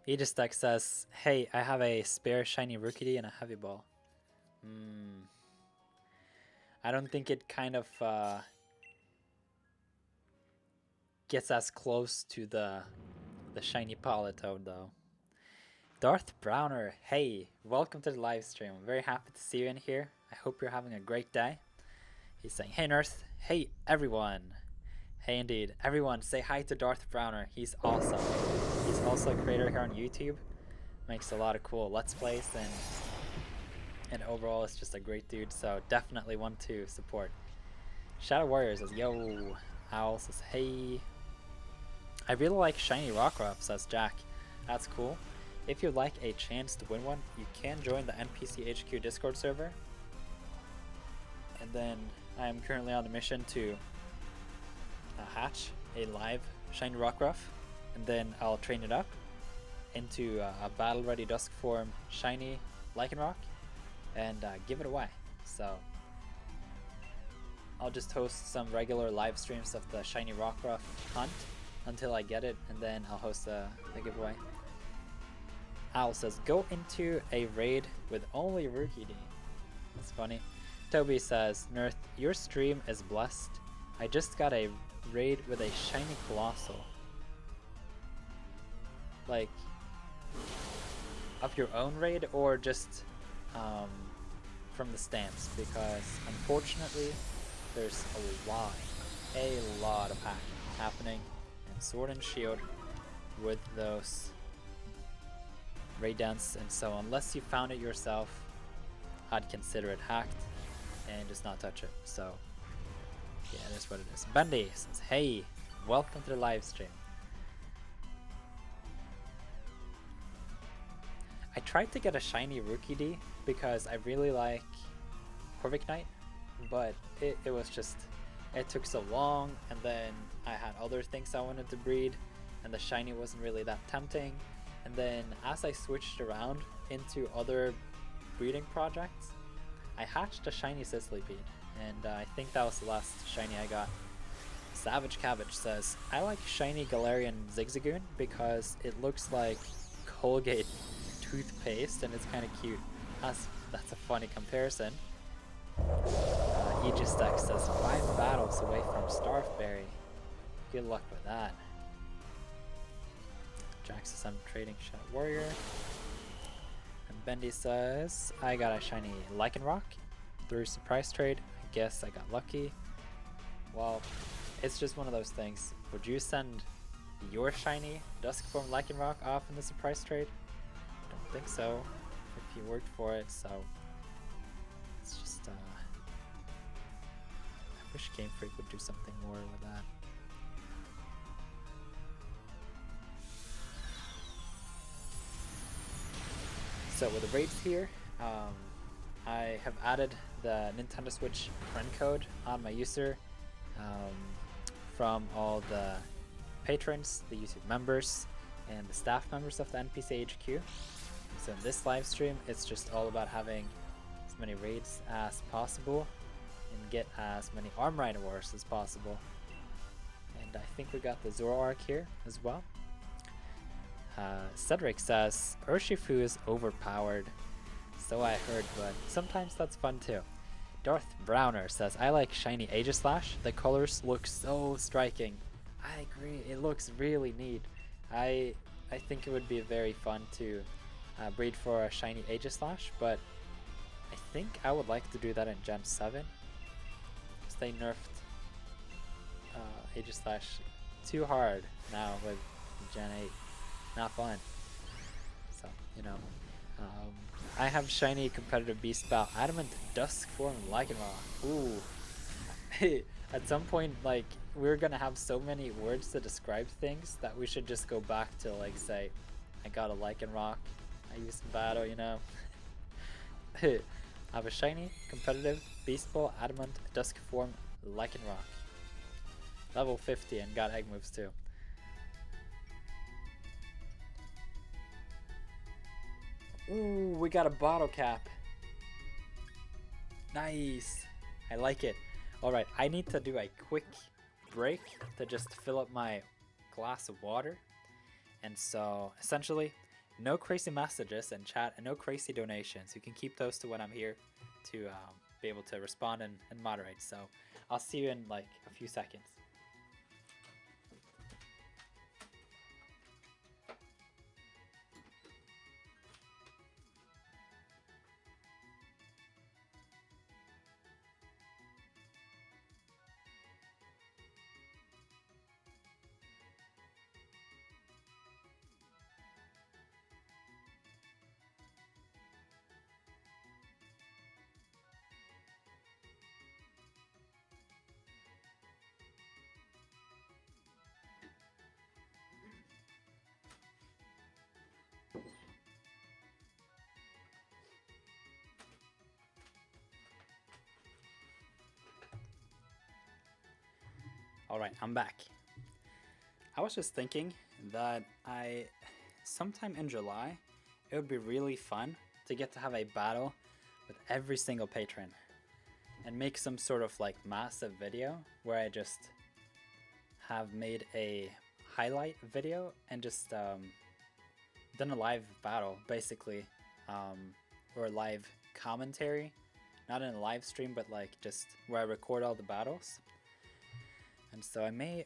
Aegisdeck says, hey, I have a spare shiny Rookidee and a heavy ball. I don't think it kind of gets as close to the shiny Politoed though. Darth Browner, hey, welcome to the live stream. I'm very happy to see you in here. I hope you're having a great day. He's saying, hey Nirth, hey everyone. Hey indeed, everyone say hi to Darth Browner. He's awesome. He's also a creator here on YouTube. Makes a lot of cool Let's Plays and overall is just a great dude, so definitely one to support. Shadow Warrior says, yo. Owl says, hey. I really like shiny Rockruff, says Jack. That's cool. If you'd like a chance to win one, you can join the NPC HQ Discord server. And then I am currently on the mission to hatch a live shiny Rockruff, and then I'll train it up into a battle ready dusk form shiny Lycanroc and give it away. So I'll just host some regular live streams of the shiny Rockruff hunt until I get it, and then I'll host the giveaway. Owl says, go into a raid with only Rookidee. That's funny. Toby says, Nirth, your stream is blessed. I just got a raid with a shiny Colossal. Like, of your own raid or just from the stamps? Because unfortunately, there's a lot of hacking happening in Sword and Shield with those raid dance, and so unless you found it yourself, I'd consider it hacked and just not touch it. So yeah, that's what it is. Bendy says, hey, welcome to the live stream. I tried to get a shiny Rookidee because I really like Corvic Knight, but it was just, it took so long, and then I had other things I wanted to breed, and the shiny wasn't really that tempting. And then as I switched around into other breeding projects, I hatched a shiny Sizzlypede, and I think that was the last shiny I got. Savage Cabbage says, I like shiny Galarian Zigzagoon because it looks like Colgate toothpaste and it's kind of cute. That's a funny comparison. Aegisdeck says, 5 battles away from Starfberry. Good luck with that. Jack says, I'm trading Shadow Warrior. And Bendy says, I got a shiny Lycanroc through surprise trade. I guess I got lucky. Well, it's just one of those things. Would you send your shiny Duskform Lycanroc off in the surprise trade? I don't think so, if you worked for it, so it's just, I wish Game Freak would do something more with that. So with the raids here, I have added the Nintendo Switch friend code on my user from all the patrons, the YouTube members, and the staff members of the NPC HQ. So in this live stream, it's just all about having as many raids as possible and get as many Armorite Wars as possible. And I think we got the Zoroark here as well. Cedric says, Urshifu is overpowered. So I heard, but sometimes that's fun too. Darth Browner says, I like shiny Aegislash. The colors look so striking. I agree, it looks really neat. I think it would be very fun to breed for a shiny Aegislash, but I think I would like to do that in Gen 7. Because they nerfed Aegislash too hard now with Gen 8. Not fun. So, you know. I have shiny competitive beast bout Adamant Duskform Lycanroc. Ooh. At some point, like, we're gonna have so many words to describe things that we should just go back to, like, say, I got a Lycanroc, I used in battle, you know. I have a shiny competitive beast ball Adamant Duskform Lycanroc. Level 50 and got egg moves too. Ooh, we got a bottle cap. Nice. I like it. Alright, I need to do a quick break to just fill up my glass of water. And so, essentially, no crazy messages in chat and no crazy donations. You can keep those to when I'm here to be able to respond and moderate. So I'll see you in like a few seconds. Alright, I'm back. I was just thinking that sometime in July, it would be really fun to get to have a battle with every single patron and make some sort of like massive video where I just have made a highlight video and just done a live battle basically, or a live commentary, not in a live stream, but like just where I record all the battles. And so I may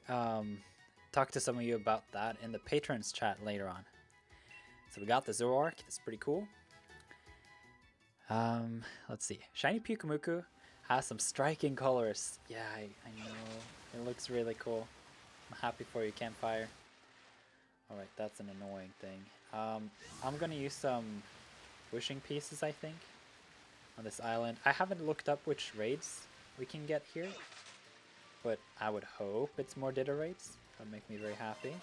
talk to some of you about that in the patrons chat later on. So we got the Zoroark. It's pretty cool. Let's see. Shiny Pyukumuku has some striking colors. Yeah, I know. It looks really cool. I'm happy for you, Campfire. Alright, that's an annoying thing. I'm gonna use some wishing pieces, I think, on this island. I haven't looked up which raids we can get here, but I would hope it's more Ditto raids. That would make me very happy,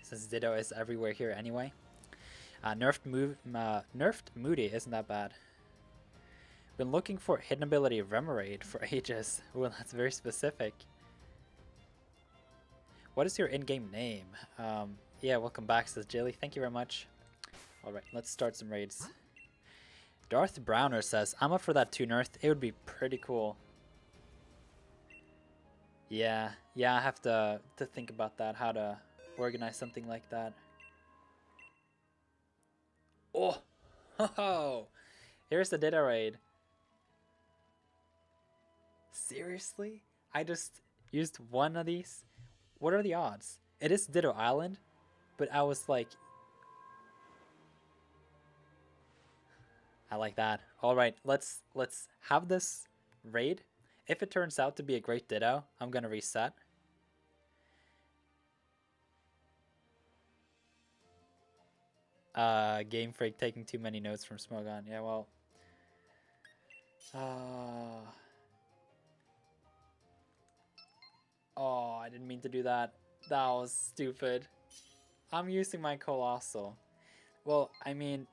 since Ditto is everywhere here anyway. Nerfed Moody isn't that bad. Been looking for hidden ability Remoraid for ages. Well, that's very specific. What is your in-game name? Yeah, welcome back, says Jilly. Thank you very much. Alright, let's start some raids. Darth Browner says, I'm up for that too, Nirth. It would be pretty cool. Yeah, I have to think about that, how to organize something like that. Oh, ho, here's the Ditto raid. Seriously? I just used one of these? What are the odds? It is Ditto Island, but I was like, I like that. Alright, let's have this raid. If it turns out to be a great Ditto, I'm gonna reset. Game Freak taking too many notes from Smogon. Yeah, well. Oh, I didn't mean to do that. That was stupid. I'm using my Colossal. Well, I mean,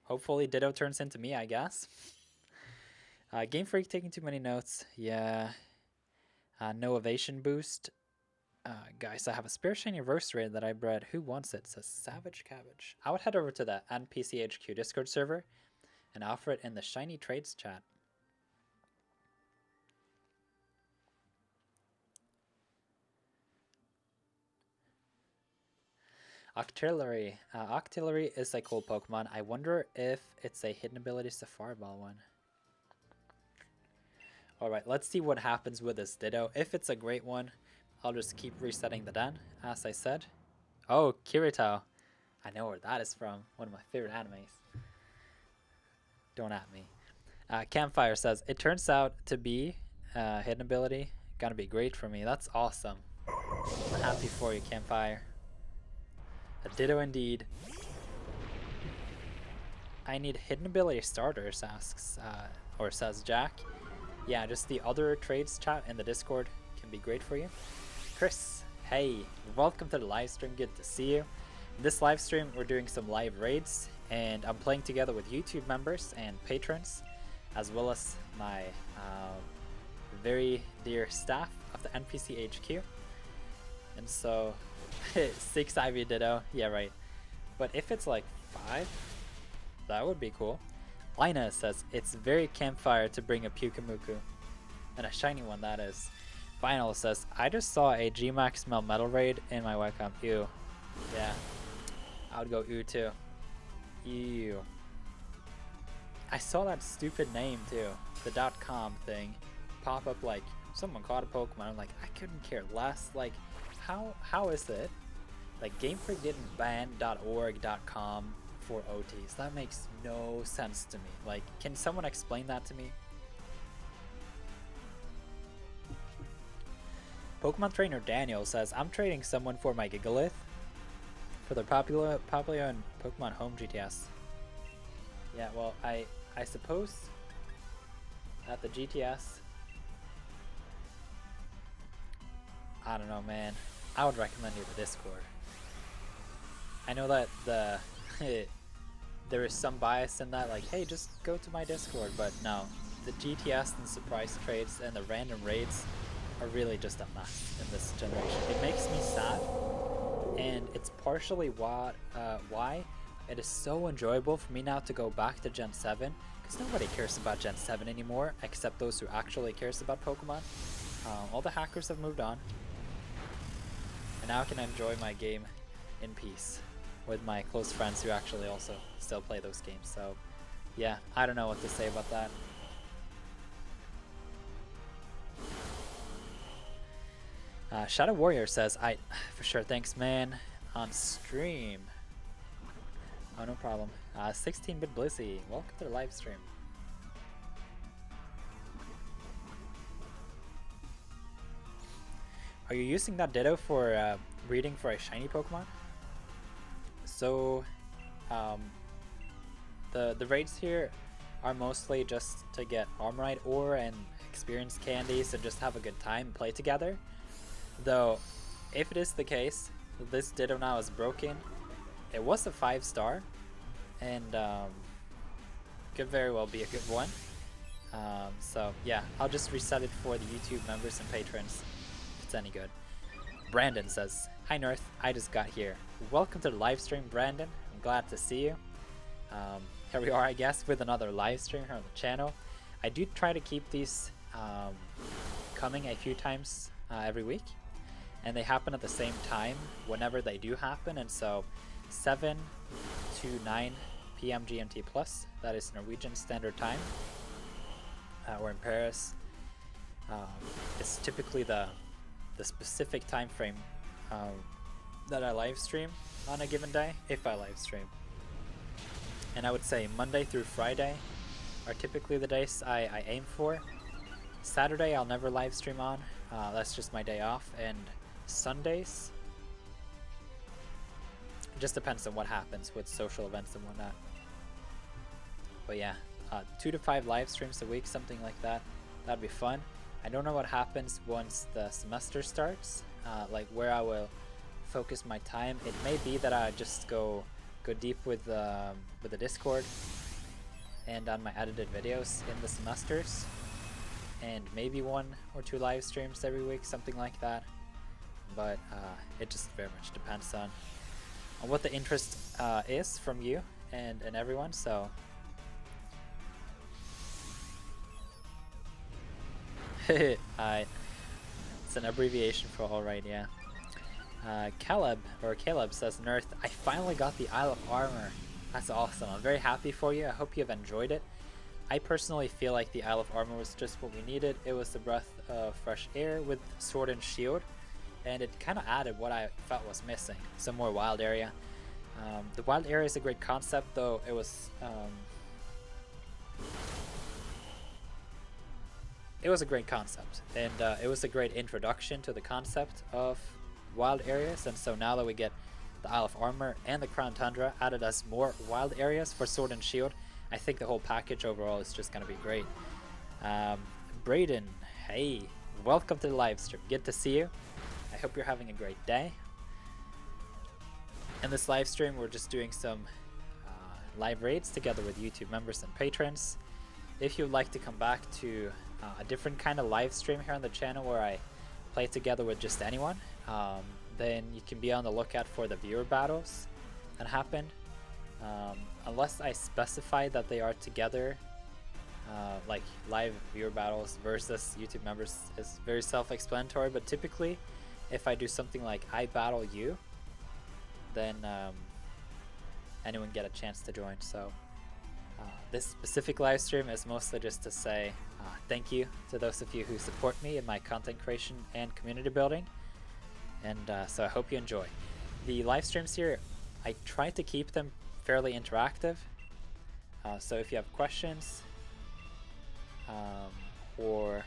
hopefully Ditto turns into me, I guess. Game Freak taking too many notes. Yeah. No evasion boost. Guys, I have a spare shiny roaster that I bred. Who wants it? Says Savage Cabbage. I would head over to the NPCHQ Discord server and offer it in the shiny trades chat. Octillery. Octillery is a cool Pokemon. I wonder if it's a hidden ability Safari Ball one. Alright, let's see what happens with this Ditto. If it's a great one, I'll just keep resetting the den, as I said. Oh, Kirito. I know where that is from. One of my favorite animes. Don't at me. Campfire says, it turns out to be hidden ability. Gonna be great for me. That's awesome. I'm happy for you, Campfire. A Ditto indeed. I need hidden ability starters, asks, or says Jack. Yeah, just the other trades chat in the Discord can be great for you. Chris, hey, welcome to the live stream. Good to see you. In this live stream, we're doing some live raids, and I'm playing together with YouTube members and patrons, as well as my very dear staff of the NPC HQ. And so, 6 Ivy Ditto, yeah, right. But if it's like 5, that would be cool. Lina says, it's very Campfire to bring a Pyukumuku. And a shiny one, that is. Final says, I just saw a Gmax Melmetal raid in my webcam. Ew. Yeah. I would go ew too. Ew. I saw that stupid name too. The .com thing. Pop up like, someone caught a Pokemon. I'm like, I couldn't care less. Like, how is it? Like, Game Freak didn't ban .org.com for OTs. That makes no sense to me. Like, can someone explain that to me? Pokemon trainer Daniel says, I'm trading someone for my Gigalith for the popular in Pokemon Home GTS. Yeah, well, I suppose at the GTS, I don't know, man. I would recommend you the Discord. I know that there is some bias in that, like, hey, just go to my Discord, but no. The GTS and surprise trades and the random raids are really just a mess in this generation. It makes me sad, and it's partially why it is so enjoyable for me now to go back to Gen 7, because nobody cares about Gen 7 anymore, except those who actually cares about Pokemon. All the hackers have moved on, and now I can enjoy my game in peace with my close friends who actually also still play those games. So yeah, I don't know what to say about that. Shadow Warrior says, for sure, thanks man, on stream. Oh, no problem. 16-bit Blissey, welcome to the live stream. Are you using that Ditto for breeding for a shiny Pokemon? So, the raids here are mostly just to get Armorite ore and experience candies and just have a good time and play together. Though, if it is the case, this Ditto now is broken. It was a 5-star, and could very well be a good one. So yeah, I'll just reset it for the YouTube members and patrons if it's any good. Brandon says, hi Nirth, I just got here. Welcome to the live stream, Brandon. I'm glad to see you. Here we are, I guess, with another live stream here on the channel. I do try to keep these coming a few times every week, and they happen at the same time whenever they do happen, and so 7 to 9 p.m. GMT plus, that is Norwegian Standard Time. We're in Paris. It's typically the specific time frame that I live stream on a given day, if I live stream. And I would say Monday through Friday are typically the days I aim for. Saturday I'll never live stream on, that's just my day off, and Sundays, it just depends on what happens with social events and whatnot. But yeah, 2 to 5 live streams a week, something like that. That'd be fun. I don't know what happens once the semester starts, like where I will focus my time. It may be that I just go deep with the Discord and on my edited videos in the semesters, and maybe 1 or 2 live streams every week, something like that. But it just very much depends on what the interest is from you and everyone. So Alright, it's an abbreviation for alright, yeah. Caleb says, Nirth, I finally got the Isle of Armor. That's awesome. I'm very happy for you. I hope you've enjoyed it. I personally feel like the Isle of Armor was just what we needed. It was the breath of fresh air with Sword and Shield, and it kind of added what I felt was missing, some more wild area. The wild area is a great concept, though it was a great concept, and it was a great introduction to the concept of wild areas. And so now that we get the Isle of Armor and the Crown Tundra added as more wild areas for Sword and Shield, I think the whole package overall is just going to be great. Brayden, hey, welcome to the live stream. Good to see you. I hope you're having a great day. In this live stream, we're just doing some live raids together with YouTube members and patrons. If you'd like to come back to a different kind of live stream here on the channel where I play together with just anyone, then you can be on the lookout for the viewer battles that happen. Unless I specify that they are together like live viewer battles versus YouTube members is very self-explanatory, but typically if I do something like I battle you, then anyone get a chance to join. So this specific live stream is mostly just to say thank you to those of you who support me in my content creation and community building, and so I hope you enjoy. The live streams here, I try to keep them fairly interactive, so if you have questions or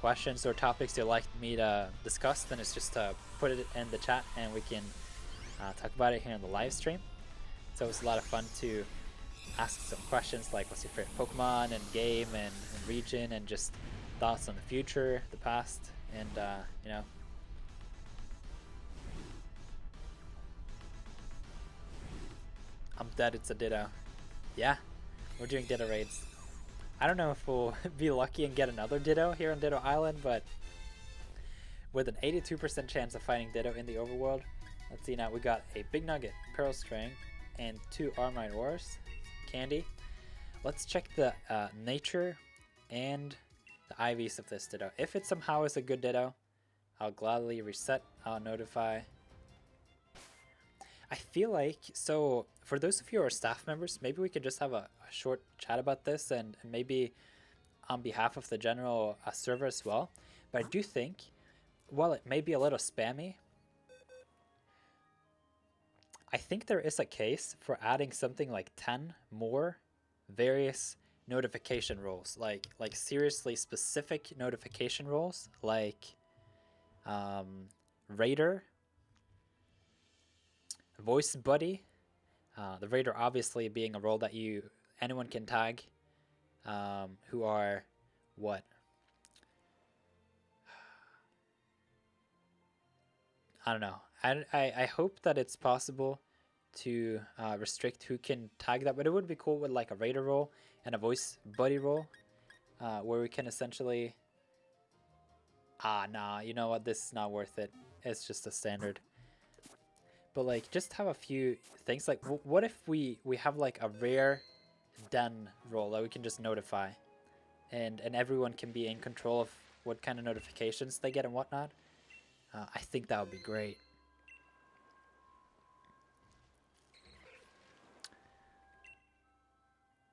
questions or topics you'd like me to discuss, then it's just to put it in the chat and we can talk about it here in the live stream. So it's a lot of fun to ask some questions like what's your favorite Pokemon and game and region, and just thoughts on the future, the past, and you know. I'm dead, it's a Ditto. Yeah, we're doing Ditto raids. I don't know if we'll be lucky and get another Ditto here on Ditto Island, but with an 82% chance of finding Ditto in the overworld. Let's see now, we got a Big Nugget, Pearl String, and 2 Armine Ores, Candy. Let's check the nature and the IVs of this Ditto. If it somehow is a good Ditto, I'll gladly reset, I'll notify. I feel like, so for those of you who are staff members, maybe we could just have a short chat about this, and maybe on behalf of the general server as well. But I do think, while it may be a little spammy, I think there is a case for adding something like 10 more various notification roles, like seriously specific notification roles, like Raider, Voice Buddy, the Raider obviously being a role that anyone can tag, who are what? I don't know. I hope that it's possible to restrict who can tag that, but it would be cool with like a Raider role and a Voice Buddy role, where we can essentially... nah, you know what? This is not worth it. It's just a standard. But like, just have a few things. Like, what if we have like a rare den role that we can just notify, and everyone can be in control of what kind of notifications they get and whatnot? I think that would be great.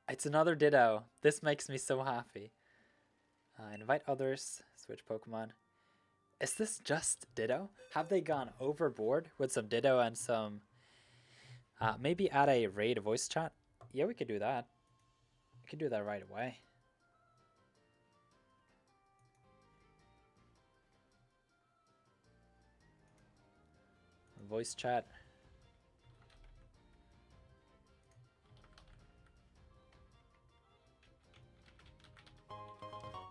It's another Ditto. This makes me so happy. Invite others. Switch Pokemon. Is this just Ditto? Have they gone overboard with some Ditto and some... maybe add a raid voice chat? Yeah, we could do that. We could do that right away. Voice chat.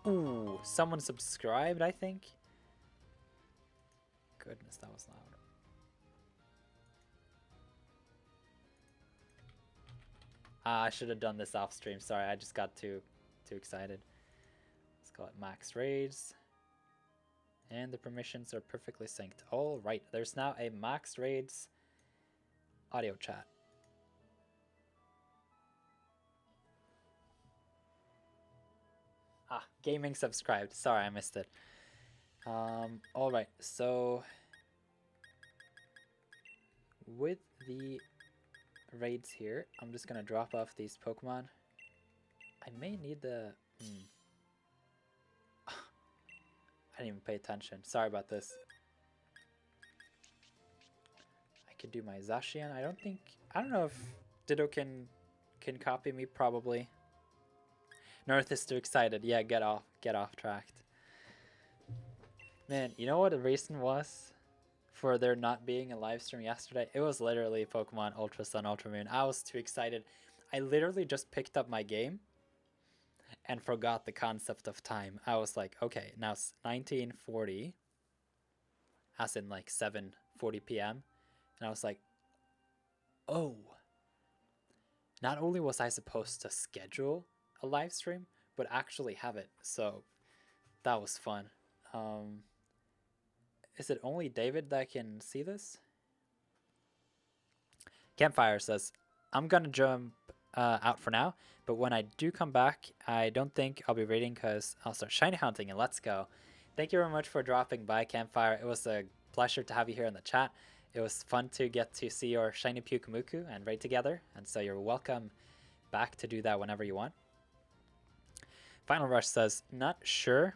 Ooh, someone subscribed, I think. Goodness, that was loud. I should have done this off stream. Sorry, I just got too excited. Let's call it max raids. And the permissions are perfectly synced. All right, there's now a max raids audio chat. Gaming subscribed. Sorry, I missed it. All right, so with the raids here, I'm just gonna drop off these Pokemon. I may need the... I didn't even pay attention. Sorry about this. I could do my Zacian. I don't know if Ditto can copy me, probably. Nirth is too excited. Yeah, get off tracked. Man, you know what the reason was for there not being a live stream yesterday? It was literally Pokemon Ultra Sun, Ultra Moon. I was too excited. I literally just picked up my game and forgot the concept of time. I was like, okay, now it's 1940, as in like 7:40 p.m. And I was like, oh, not only was I supposed to schedule a live stream, but actually have it. So that was fun. Is it only David that can see this? Campfire says, I'm gonna jump out for now. But when I do come back, I don't think I'll be raiding because I'll start shiny hunting, and let's go. Thank you very much for dropping by, Campfire. It was a pleasure to have you here in the chat. It was fun to get to see your shiny Pyukumuku and raid together, and so you're welcome back to do that whenever you want. Final Rush says, not sure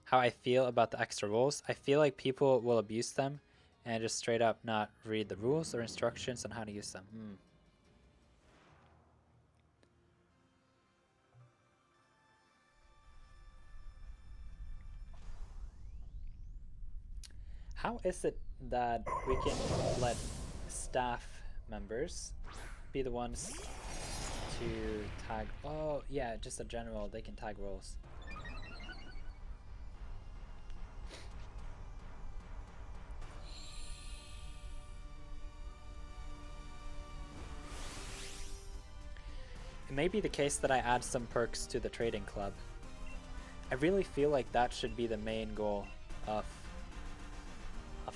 how I feel about the extra rules. I feel like people will abuse them and just straight up not read the rules or instructions on how to use them. How is it that we can let staff members be the ones to tag? Oh, yeah, just a general. They can tag roles. It may be the case that I add some perks to the trading club. I really feel like that should be the main goal of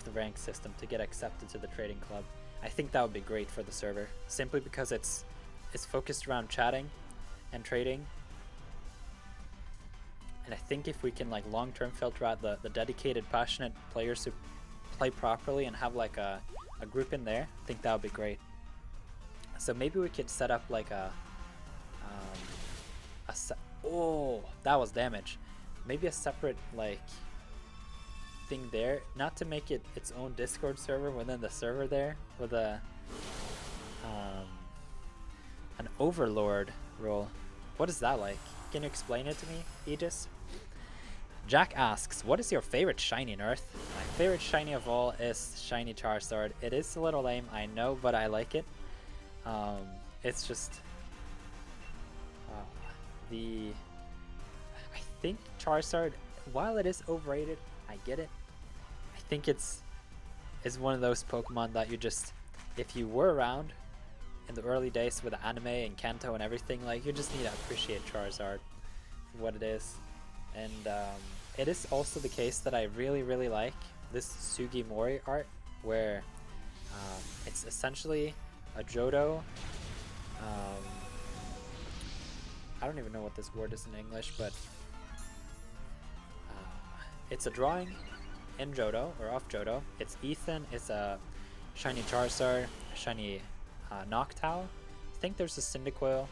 the rank system, to get accepted to the trading club. I think that would be great for the server, simply because it's focused around chatting and trading. And I think if we can like long-term filter out the dedicated, passionate players who play properly and have like a group in there, I think that would be great. So maybe we could set up like oh, that was damage. Maybe a separate like thing there, not to make it its own Discord server within the server there, with a an overlord role. What is that like? Can you explain it to me, Aegis? Jack asks, what is your favorite shiny, Nirth? My favorite shiny of all is shiny Charizard. It is a little lame, I know, but I like it. It's just I think Charizard, while it is overrated, I get it. I think it's one of those Pokemon that you just, if you were around in the early days with the anime and Kanto and everything, like, you just need to appreciate Charizard for what it is. And it is also the case that I really like this Sugimori art, where it's essentially a Johto. I don't even know what this word is in English, but it's a drawing in Johto, or of Johto. It's Ethan, it's a shiny Charizard, a shiny Noctowl. I think there's a Cyndaquil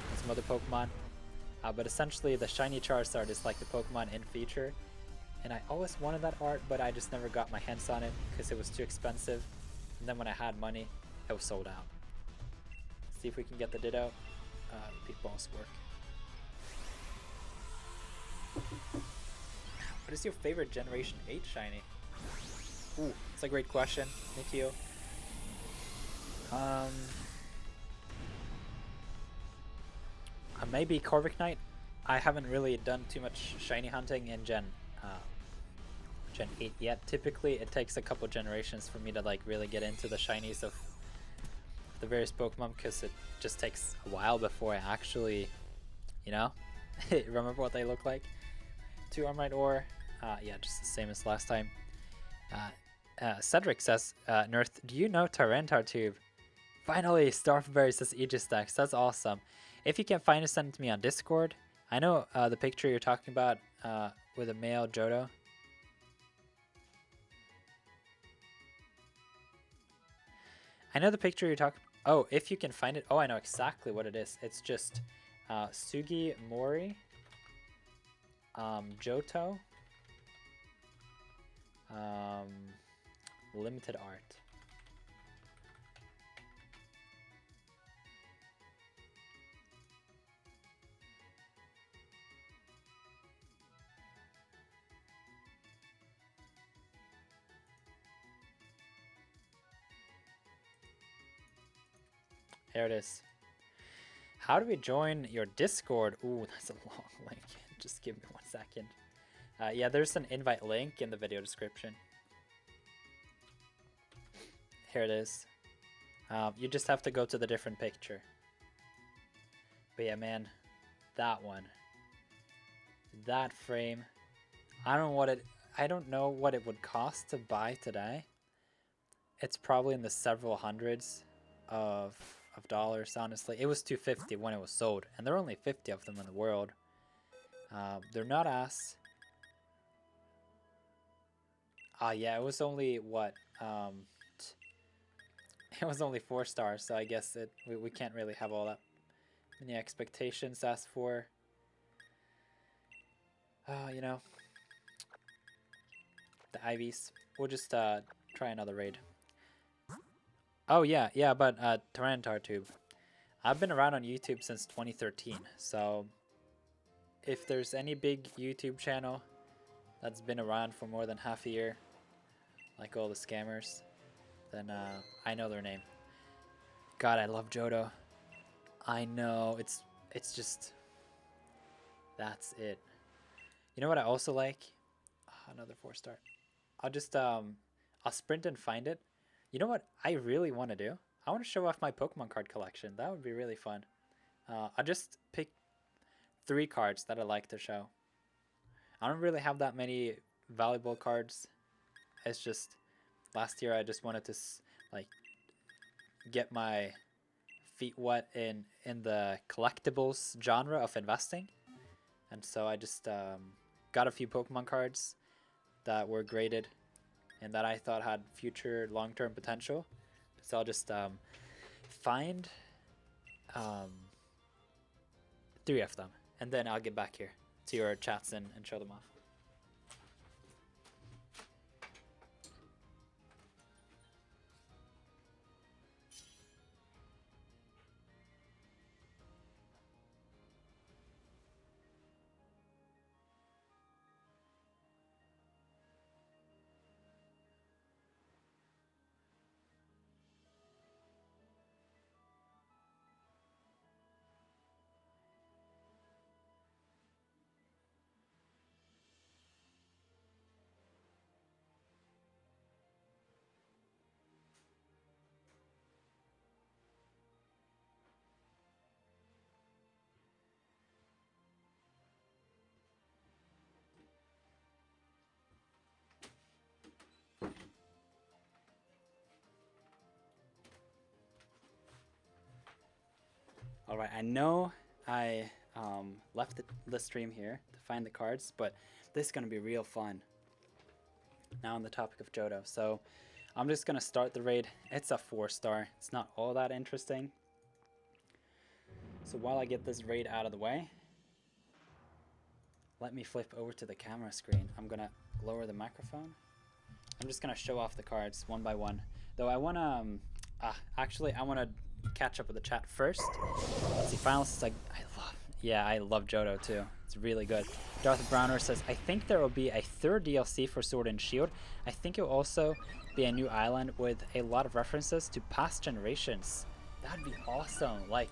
and some other Pokemon. But essentially the shiny Charizard is like the Pokemon in feature. And I always wanted that art, but I just never got my hands on it because it was too expensive. And then when I had money, it was sold out. See if we can get the Ditto. Repeat balls work. What is your favorite Generation 8 shiny? Ooh, that's a great question. Thank you. Maybe Corvic Knight. I haven't really done too much shiny hunting in Gen 8 yet. Typically, it takes a couple generations for me to like really get into the shinies of the various Pokemon, because it just takes a while before I actually, you know, remember what they look like. 2 Armorite Ore, yeah, just the same as last time. Cedric says, Nirth, do you know Tyranitar Tube? Finally, Starfberry says Aegis Stacks. That's awesome. If you can find it, send it to me on Discord. I know the picture you're talking about with a male Johto. I know the picture you're talking. Oh, if you can find it. Oh, I know exactly what it is. It's just Sugimori, Johto, limited art. There it is. How do we join your Discord? Ooh, that's a long link. Just give me 1 second. Yeah, there's an invite link in the video description. Here it is. You just have to go to the different picture. But yeah, man, that one, that frame. I don't know what it would cost to buy today. It's probably in the several hundreds of of dollars, honestly. It was $250 when it was sold, and there are only 50 of them in the world. They're not as... yeah, it was only, what, it was only 4 stars, so I guess we can't really have all that many expectations as for, you know, the Ivies. We'll just try another raid. Oh yeah, but Tyranitar Tube. I've been around on YouTube since 2013, so if there's any big YouTube channel that's been around for more than half a year, like all the scammers, then I know their name. God, I love Johto. I know, it's just, that's it. You know what I also like? Oh, another 4-star. I'll just, I'll sprint and find it. You know what I really want to do? I want to show off my Pokemon card collection. That would be really fun. I'll just pick 3 cards that I like to show. I don't really have that many valuable cards. It's just, last year I just wanted to, like, get my feet wet in the collectibles genre of investing. And so I just got a few Pokemon cards that were graded and that I thought had future long-term potential. So I'll just find 3 of them, and then I'll get back here to your chats and show them off. All right, I know I left the stream here to find the cards, but this is going to be real fun. Now on the topic of Johto, so I'm just going to start the raid. It's a 4-star. It's not all that interesting. So while I get this raid out of the way, let me flip over to the camera screen. I'm going to lower the microphone. I'm just going to show off the cards one by one. Though I want to, actually, I want to catch up with the chat first. Let's see, finalists, I love Johto too. It's really good. Darth Browner says, I think there will be a 3rd DLC for Sword and Shield. I think it will also be a new island with a lot of references to past generations. That'd be awesome. Like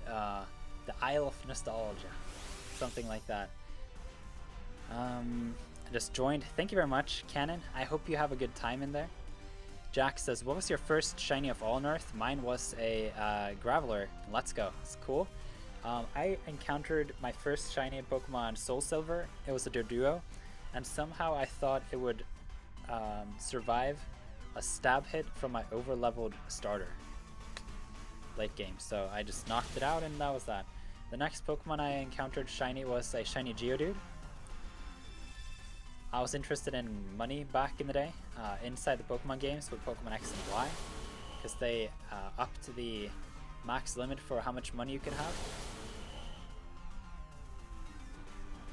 the Isle of Nostalgia. Something like that. I just joined. Thank you very much, Cannon. I hope you have a good time in there. Jack says, what was your first shiny of all Nirth? Mine was a Graveler. Let's go. It's cool. I encountered my first shiny in Pokemon Soul Silver. It was a Doduo, and somehow I thought it would survive a stab hit from my over-leveled starter late game. So I just knocked it out, and that was that. The next Pokemon I encountered shiny was a shiny Geodude. I was interested in money back in the day, inside the Pokemon games with Pokemon X and Y, because they upped the max limit for how much money you can have.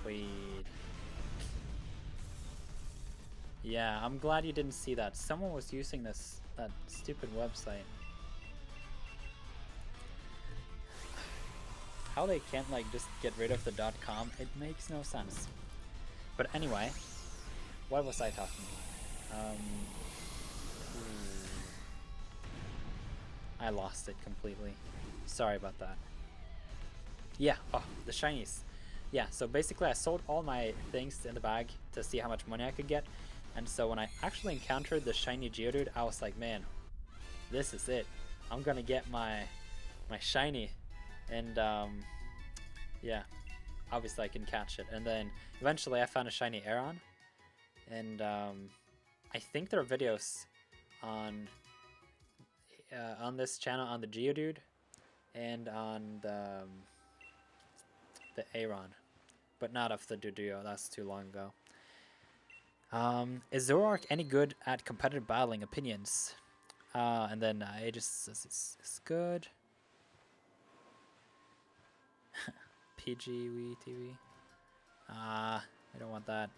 Wait. Yeah, I'm glad you didn't see that. Someone was using that stupid website. How they can't like just get rid of the .com, it makes no sense. But anyway, what was I talking about? I lost it completely. Sorry about that. Yeah, oh, the shinies. Yeah, so basically I sold all my things in the bag to see how much money I could get. And so when I actually encountered the shiny Geodude, I was like, man, this is it. I'm gonna get my shiny. And yeah, obviously I can catch it. And then eventually I found a shiny Aeron. And I think there are videos on this channel on the Geodude and on the Aron, but not of the Duduo. That's too long ago. Is Zoroark any good at competitive battling? Opinions. And then Aegis says it's good. PG, Wii, TV. I don't want that.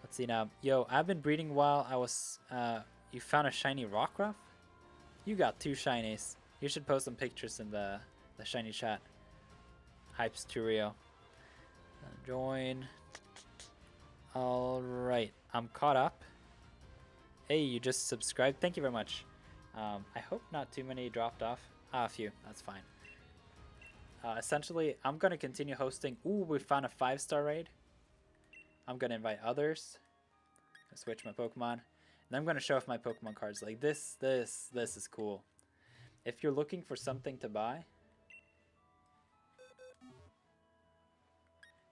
Let's see now. Yo, I've been breeding while I was, you found a shiny Rockruff? You got 2 shinies. You should post some pictures in the shiny chat. Hypes to Rio. Join. Alright, I'm caught up. Hey, you just subscribed. Thank you very much. I hope not too many dropped off. A few. That's fine. Essentially, I'm going to continue hosting. Ooh, we found a 5-star raid. I'm going to invite others. Switch my Pokemon. And I'm going to show off my Pokemon cards. Like this is cool. If you're looking for something to buy,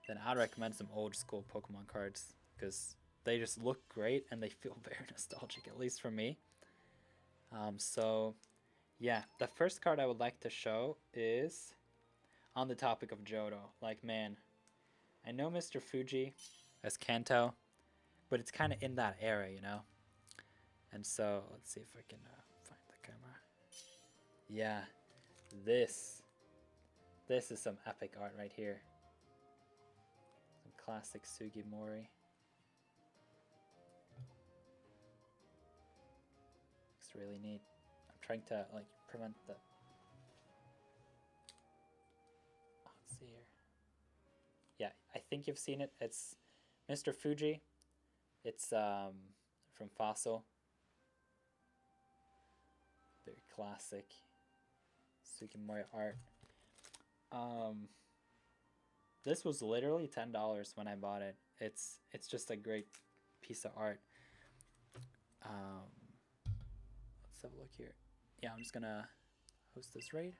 then I'd recommend some old school Pokemon cards. Because they just look great and they feel very nostalgic, at least for me. So, yeah. The first card I would like to show is on the topic of Johto. Like, man, I know Mr. Fuji as Kanto, but it's kind of in that era, you know? And so, let's see if I can find the camera. Yeah, this is some epic art right here. Some classic Sugimori. Looks really neat. I'm trying to, like, prevent the... Let's see here. Yeah, I think you've seen it. It's Mr. Fuji. It's from Fossil. Very classic Sugimori art. This was literally $10 when I bought it. It's just a great piece of art. Let's have a look here. Yeah, I'm just gonna host this raid.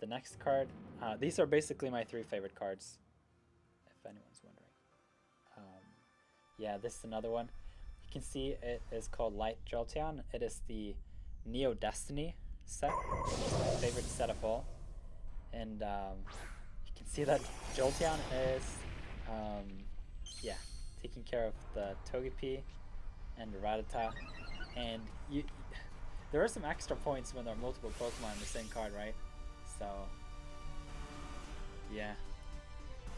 The next card, these are basically my 3 favorite cards, if anyone's wondering. Yeah, this is another one. You can see it is called Light Jolteon. It is the Neo Destiny set, which is my favorite set of all. And you can see that Jolteon is, yeah, taking care of the Togepi and the Rattata. And there are some extra points when there are multiple Pokemon in the same card, right? So, yeah.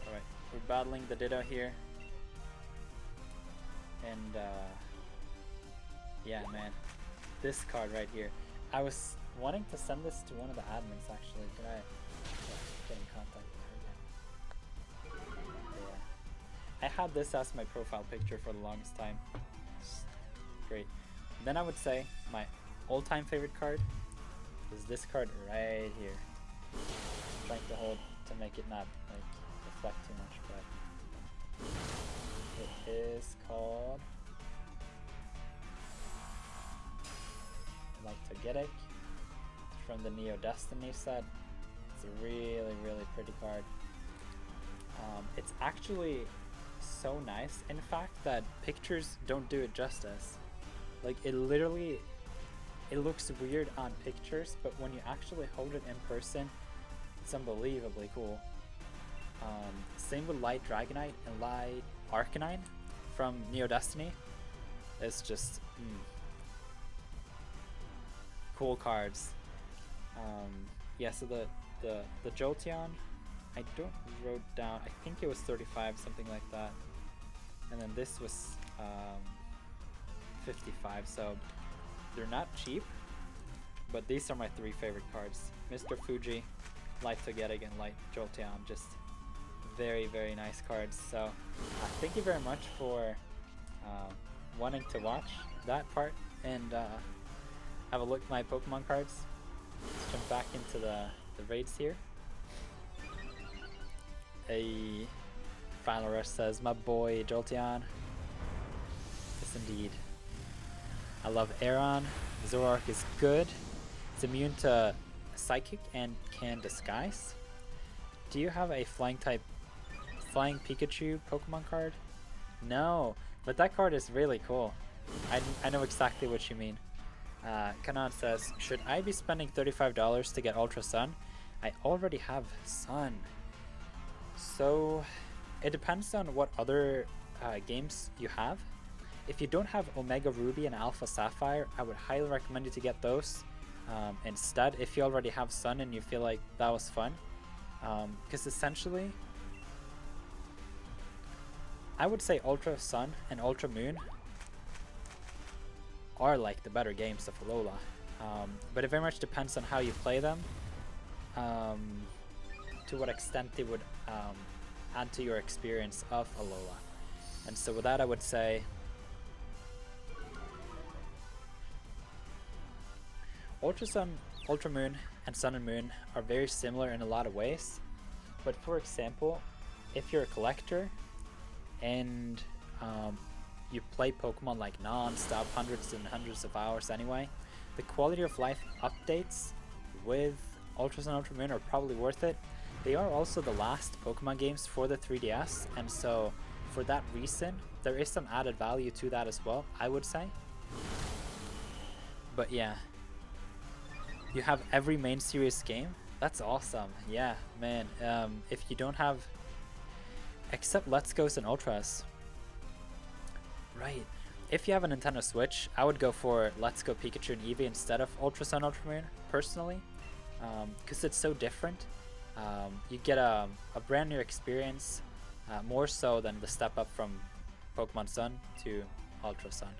Alright, we're battling the Ditto here. And, yeah, man. This card right here. I was wanting to send this to one of the admins, actually. Could I get in contact with her again? Yeah. I had this as my profile picture for the longest time. Great. Then I would say my all-time favorite card is this card right here. I'm trying to hold to make it not like reflect too much, but it is called Light Togetic from the Neo Destiny set. It's a really, really pretty card. It's actually so nice, in fact, that pictures don't do it justice. Like, it literally, it looks weird on pictures, but when you actually hold it in person, it's unbelievably cool. Same with Light Dragonite and Light Arcanine from Neo Destiny. It's just cool cards. Yeah, so the Jolteon, I don't wrote down, I think it was 35, something like that. And then this was 55, so they're not cheap, but these are my 3 favorite cards. Mr. Fuji, Light Togetic, and Light Jolteon, just very, very nice cards. So thank you very much for wanting to watch that part and have a look at my Pokemon cards. Let's jump back into the raids here. A Final Rush says, my boy Jolteon. Yes, indeed. I love Aron. Zoroark is good. It's immune to Psychic and can disguise. Do you have a Flying Pikachu Pokemon card? No, but that card is really cool. I know exactly what you mean. Kanan says, should I be spending $35 to get Ultra Sun? I already have Sun. So it depends on what other games you have. If you don't have Omega Ruby and Alpha Sapphire, I would highly recommend you to get those instead if you already have Sun and you feel like that was fun. Because essentially, I would say Ultra Sun and Ultra Moon are like the better games of Alola. But it very much depends on how you play them, to what extent they would add to your experience of Alola. And so with that, I would say Ultra Sun, Ultra Moon, and Sun and Moon are very similar in a lot of ways. But for example, if you're a collector and you play Pokemon like non-stop, hundreds and hundreds of hours anyway, the quality of life updates with Ultra Sun, Ultra Moon are probably worth it. They are also the last Pokemon games for the 3DS, and so for that reason, there is some added value to that as well, I would say. But yeah, you have every main series game. That's awesome. Yeah, man. If you don't have, except Let's Go's and Ultras. Right. If you have a Nintendo Switch, I would go for Let's Go Pikachu and Eevee instead of Ultra Sun, Ultra Moon, personally, because it's so different. You get a brand new experience, more so than the step up from Pokemon Sun to Ultra Sun.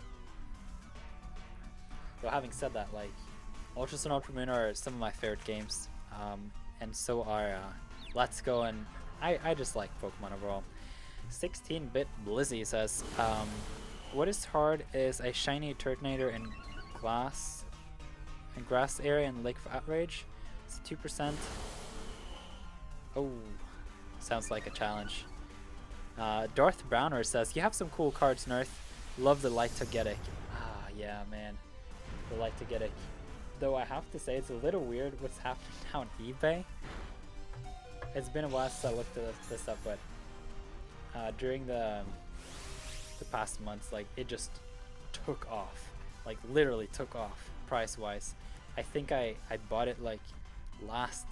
So having said that, like, Ultra Sun, Ultra Moon are some of my favorite games, and so are Let's Go, and I just like Pokemon overall. 16-bit Blizzy says, what is hard is a shiny Turtonator in grass area in Lake of Outrage. It's 2%. Oh, sounds like a challenge. Darth Browner says, you have some cool cards, Nirth. Love the Light Togetic. Ah, yeah, man. The Light Togetic. Though I have to say, it's a little weird what's happening now on eBay. It's been a while since I looked this up, but during the past months, like, it just took off. Like, literally took off price-wise. I think I bought it like last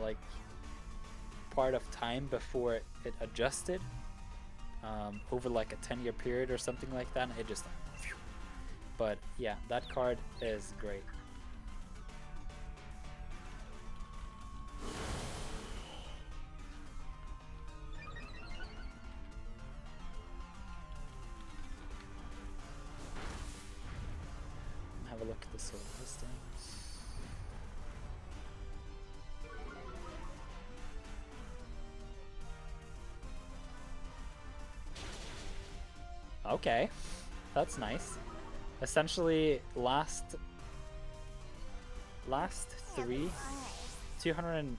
like part of time before it adjusted over like a 10-year period or something like that, and it just phew. But yeah, that card is great. Have a look at the sword listing. Okay, that's nice. Essentially, last three, $290,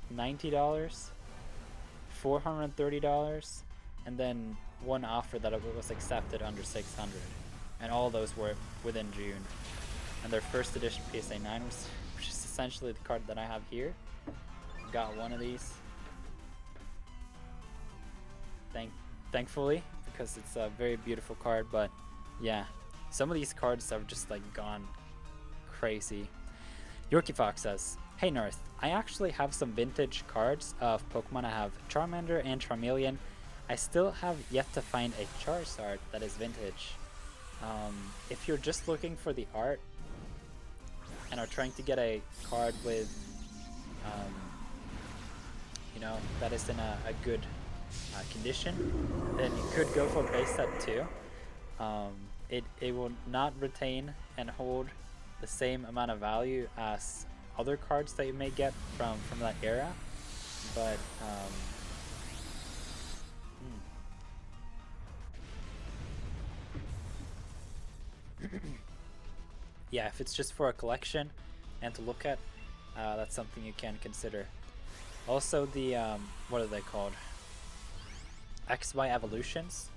$430, and then one offer that was accepted under 600, and all those were within June. And their first edition PSA 9 was, which is essentially the card that I have here. Got one of these. Thankfully, because it's a very beautiful card, but yeah, some of these cards have just like gone crazy. Yorkie Fox says, hey Nirth, I actually have some vintage cards of Pokemon. I have Charmander and Charmeleon. I still have yet to find a Charizard that is vintage. If you're just looking for the art and are trying to get a card with, you know, that is in a good condition, then you could go for base set 2. It will not retain and hold the same amount of value as other cards that you may get from that era, but yeah, if it's just for a collection and to look at, that's something you can consider. Also, the what are they called? XY Evolutions.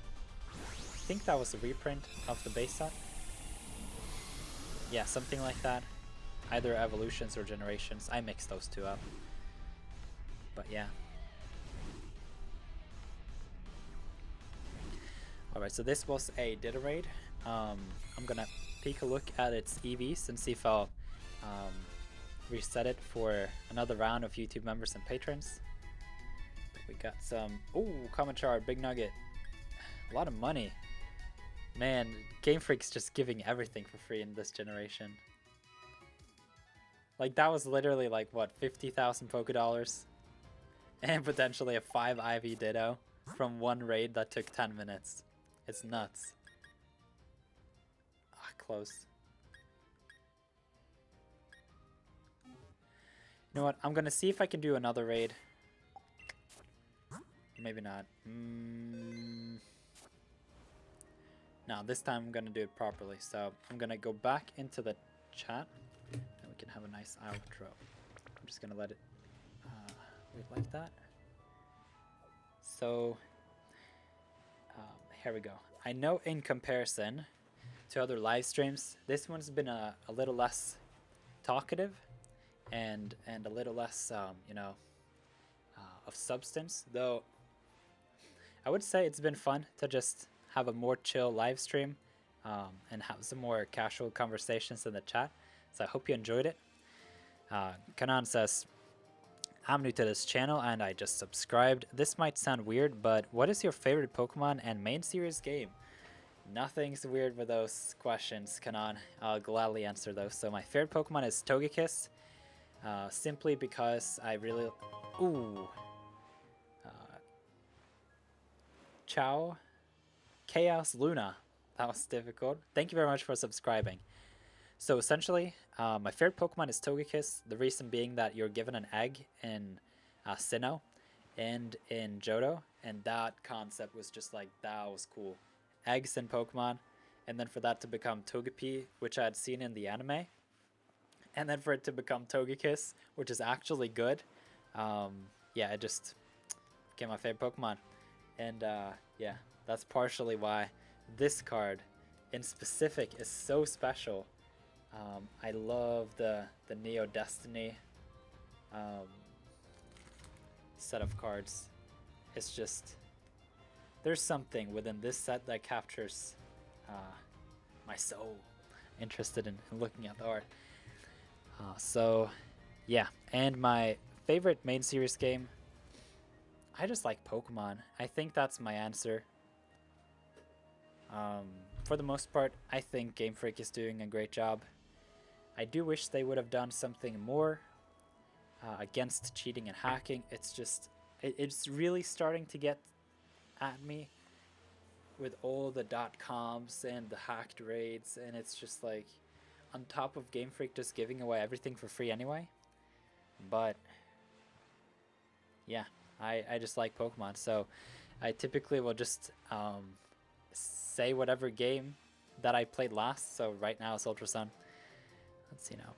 I think that was a reprint of the base set. Yeah, something like that. Either Evolutions or Generations. I mixed those two up. But yeah. Alright, so this was a Ditto raid. I'm gonna take a look at its EVs and see if I'll reset it for another round of YouTube members and patrons. We got some, ooh, comment chart, big nugget, a lot of money. Man, Game Freak's just giving everything for free in this generation. Like, that was literally like, what, 50,000 Poké Dollars? And potentially a 5 IV Ditto from one raid that took 10 minutes. It's nuts. Ah, close. You know what? I'm gonna see if I can do another raid. Maybe not. No, this time I'm gonna do it properly. So I'm gonna go back into the chat, and we can have a nice outro. I'm just gonna let it wait like that. So here we go. I know in comparison to other live streams, this one's been a little less talkative and a little less, you know, of substance. Though I would say it's been fun to just have a more chill live stream and have some more casual conversations in the chat. So I hope you enjoyed it. Kanan says, I'm new to this channel and I just subscribed. This might sound weird, but what is your favorite Pokemon and main series game? Nothing's weird with those questions, Kanan. I'll gladly answer those. So my favorite Pokemon is Togekiss, simply because I really... Ooh. Ciao. Chaos Luna. That was difficult. Thank you very much for subscribing. So essentially, my favorite Pokemon is Togekiss. The reason being that you're given an egg in Sinnoh and in Johto, and that concept was just like, that was cool. Eggs in Pokemon, and then for that to become Togepi, which I had seen in the anime, and then for it to become Togekiss, which is actually good. Yeah, it just became my favorite Pokemon. And yeah, that's partially why this card in specific is so special. I love the Neo Destiny set of cards. It's just, there's something within this set that captures my soul. Interested in looking at the art. So yeah, and my favorite main series game, I just like Pokemon. I think that's my answer. For the most part, I think Game Freak is doing a great job. I do wish they would have done something more against cheating and hacking. It's just, it's really starting to get at me with all the .coms and the hacked raids, and it's just like, on top of Game Freak just giving away everything for free anyway. But yeah, I just like Pokemon, so I typically will just say whatever game that I played last. So right now it's Ultra Sun. Let's see now.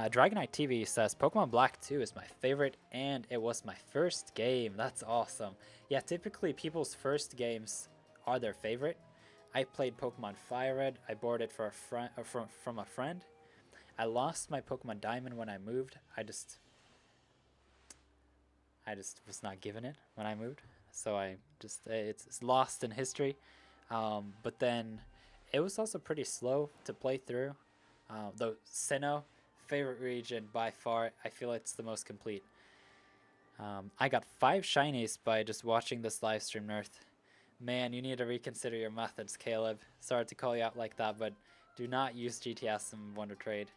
Dragonite TV says Pokemon Black 2 is my favorite and it was my first game. That's awesome. Yeah, typically people's first games are their favorite. I played Pokemon Fire Red. I borrowed it for a friend, from a friend. I lost my Pokemon Diamond when I moved. I just was not given it when I moved. So it's lost in history. But then it was also pretty slow to play through. Though Sinnoh, favorite region by far. I feel it's the most complete. I got 5 shinies by just watching this live stream, Nirth. Man, you need to reconsider your methods, Caleb. Sorry to call you out like that, but do not use GTS and Wonder Trade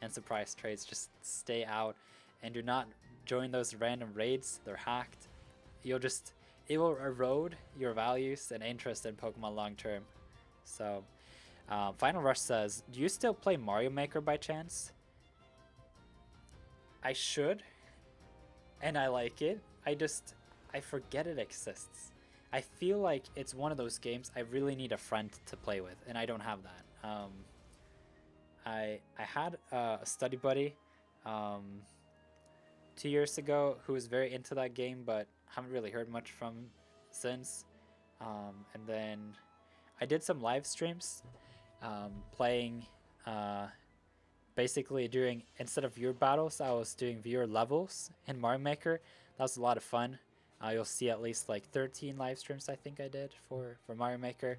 and surprise trades. Just stay out and do not join those random raids. They're hacked. It will erode your values and interest in Pokemon long term. So, Final Rush says, do you still play Mario Maker by chance? I should, and I like it. I forget it exists. I feel like it's one of those games I really need a friend to play with, and I don't have that. I had a study buddy 2 years ago who was very into that game, but haven't really heard much from since. And then I did some live streams playing, basically doing, instead of viewer battles, I was doing viewer levels in Mario Maker. That was a lot of fun. You'll see at least like 13 live streams I think I did for Mario Maker.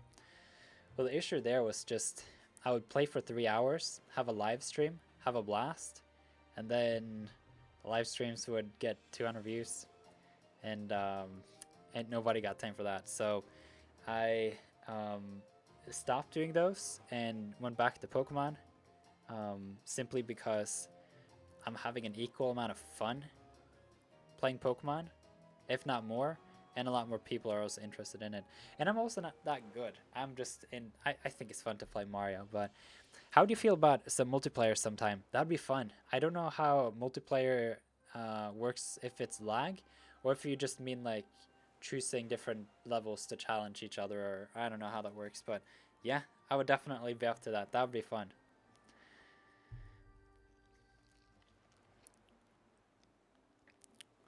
Well, the issue there was just I would play for 3 hours, have a live stream, have a blast, and then the live streams would get 200 views, and nobody got time for that. So I stopped doing those and went back to Pokemon, simply because I'm having an equal amount of fun playing Pokemon, if not more, and a lot more people are also interested in it. And I'm also not that good. I'm just in. I think it's fun to play Mario, but how do you feel about some multiplayer sometime? That'd be fun. I don't know how multiplayer works, if it's lag, or if you just mean like choosing different levels to challenge each other, or I don't know how that works, but yeah, I would definitely be up to that. That would be fun.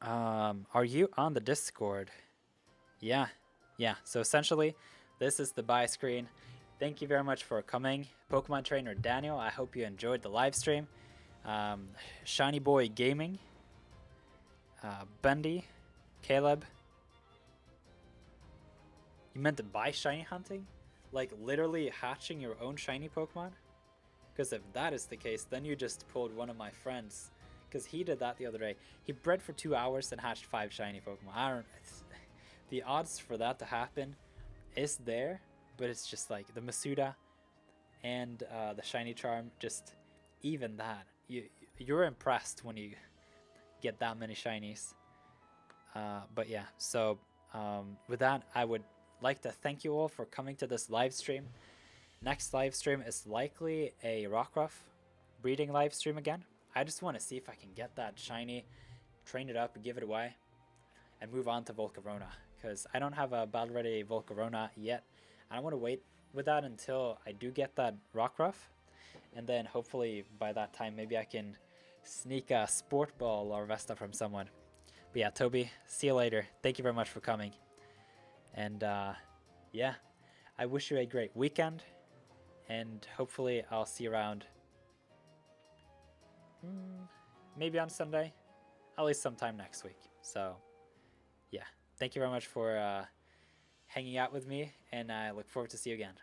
Are you on the Discord? Yeah, yeah. So essentially, this is the buy screen. Thank you very much for coming, Pokemon Trainer Daniel. I hope you enjoyed the live stream. Shiny Boy Gaming, Bundy, Caleb. You meant to buy shiny hunting? Like literally hatching your own shiny Pokemon? Because if that is the case, then you just pulled one of my friends. Because he did that the other day. He bred for 2 hours and hatched 5 shiny Pokemon. The odds for that to happen is there, but it's just like the Masuda and the shiny charm, just even that. You're impressed when you get that many shinies. But yeah, so with that, I would like to thank you all for coming to this live stream. Next live stream is likely a Rockruff breeding live stream again. I just want to see if I can get that shiny, train it up, give it away, and move on to Volcarona, because I don't have a battle ready Volcarona yet. I want to wait with that until I do get that Rockruff, and then hopefully by that time maybe I can sneak a Sport Ball or Vesta from someone. But yeah, Toby, see you later. Thank you very much for coming. And yeah, I wish you a great weekend, and hopefully I'll see you around maybe on Sunday, at least sometime next week. So yeah, thank you very much for hanging out with me, and I look forward to see you again.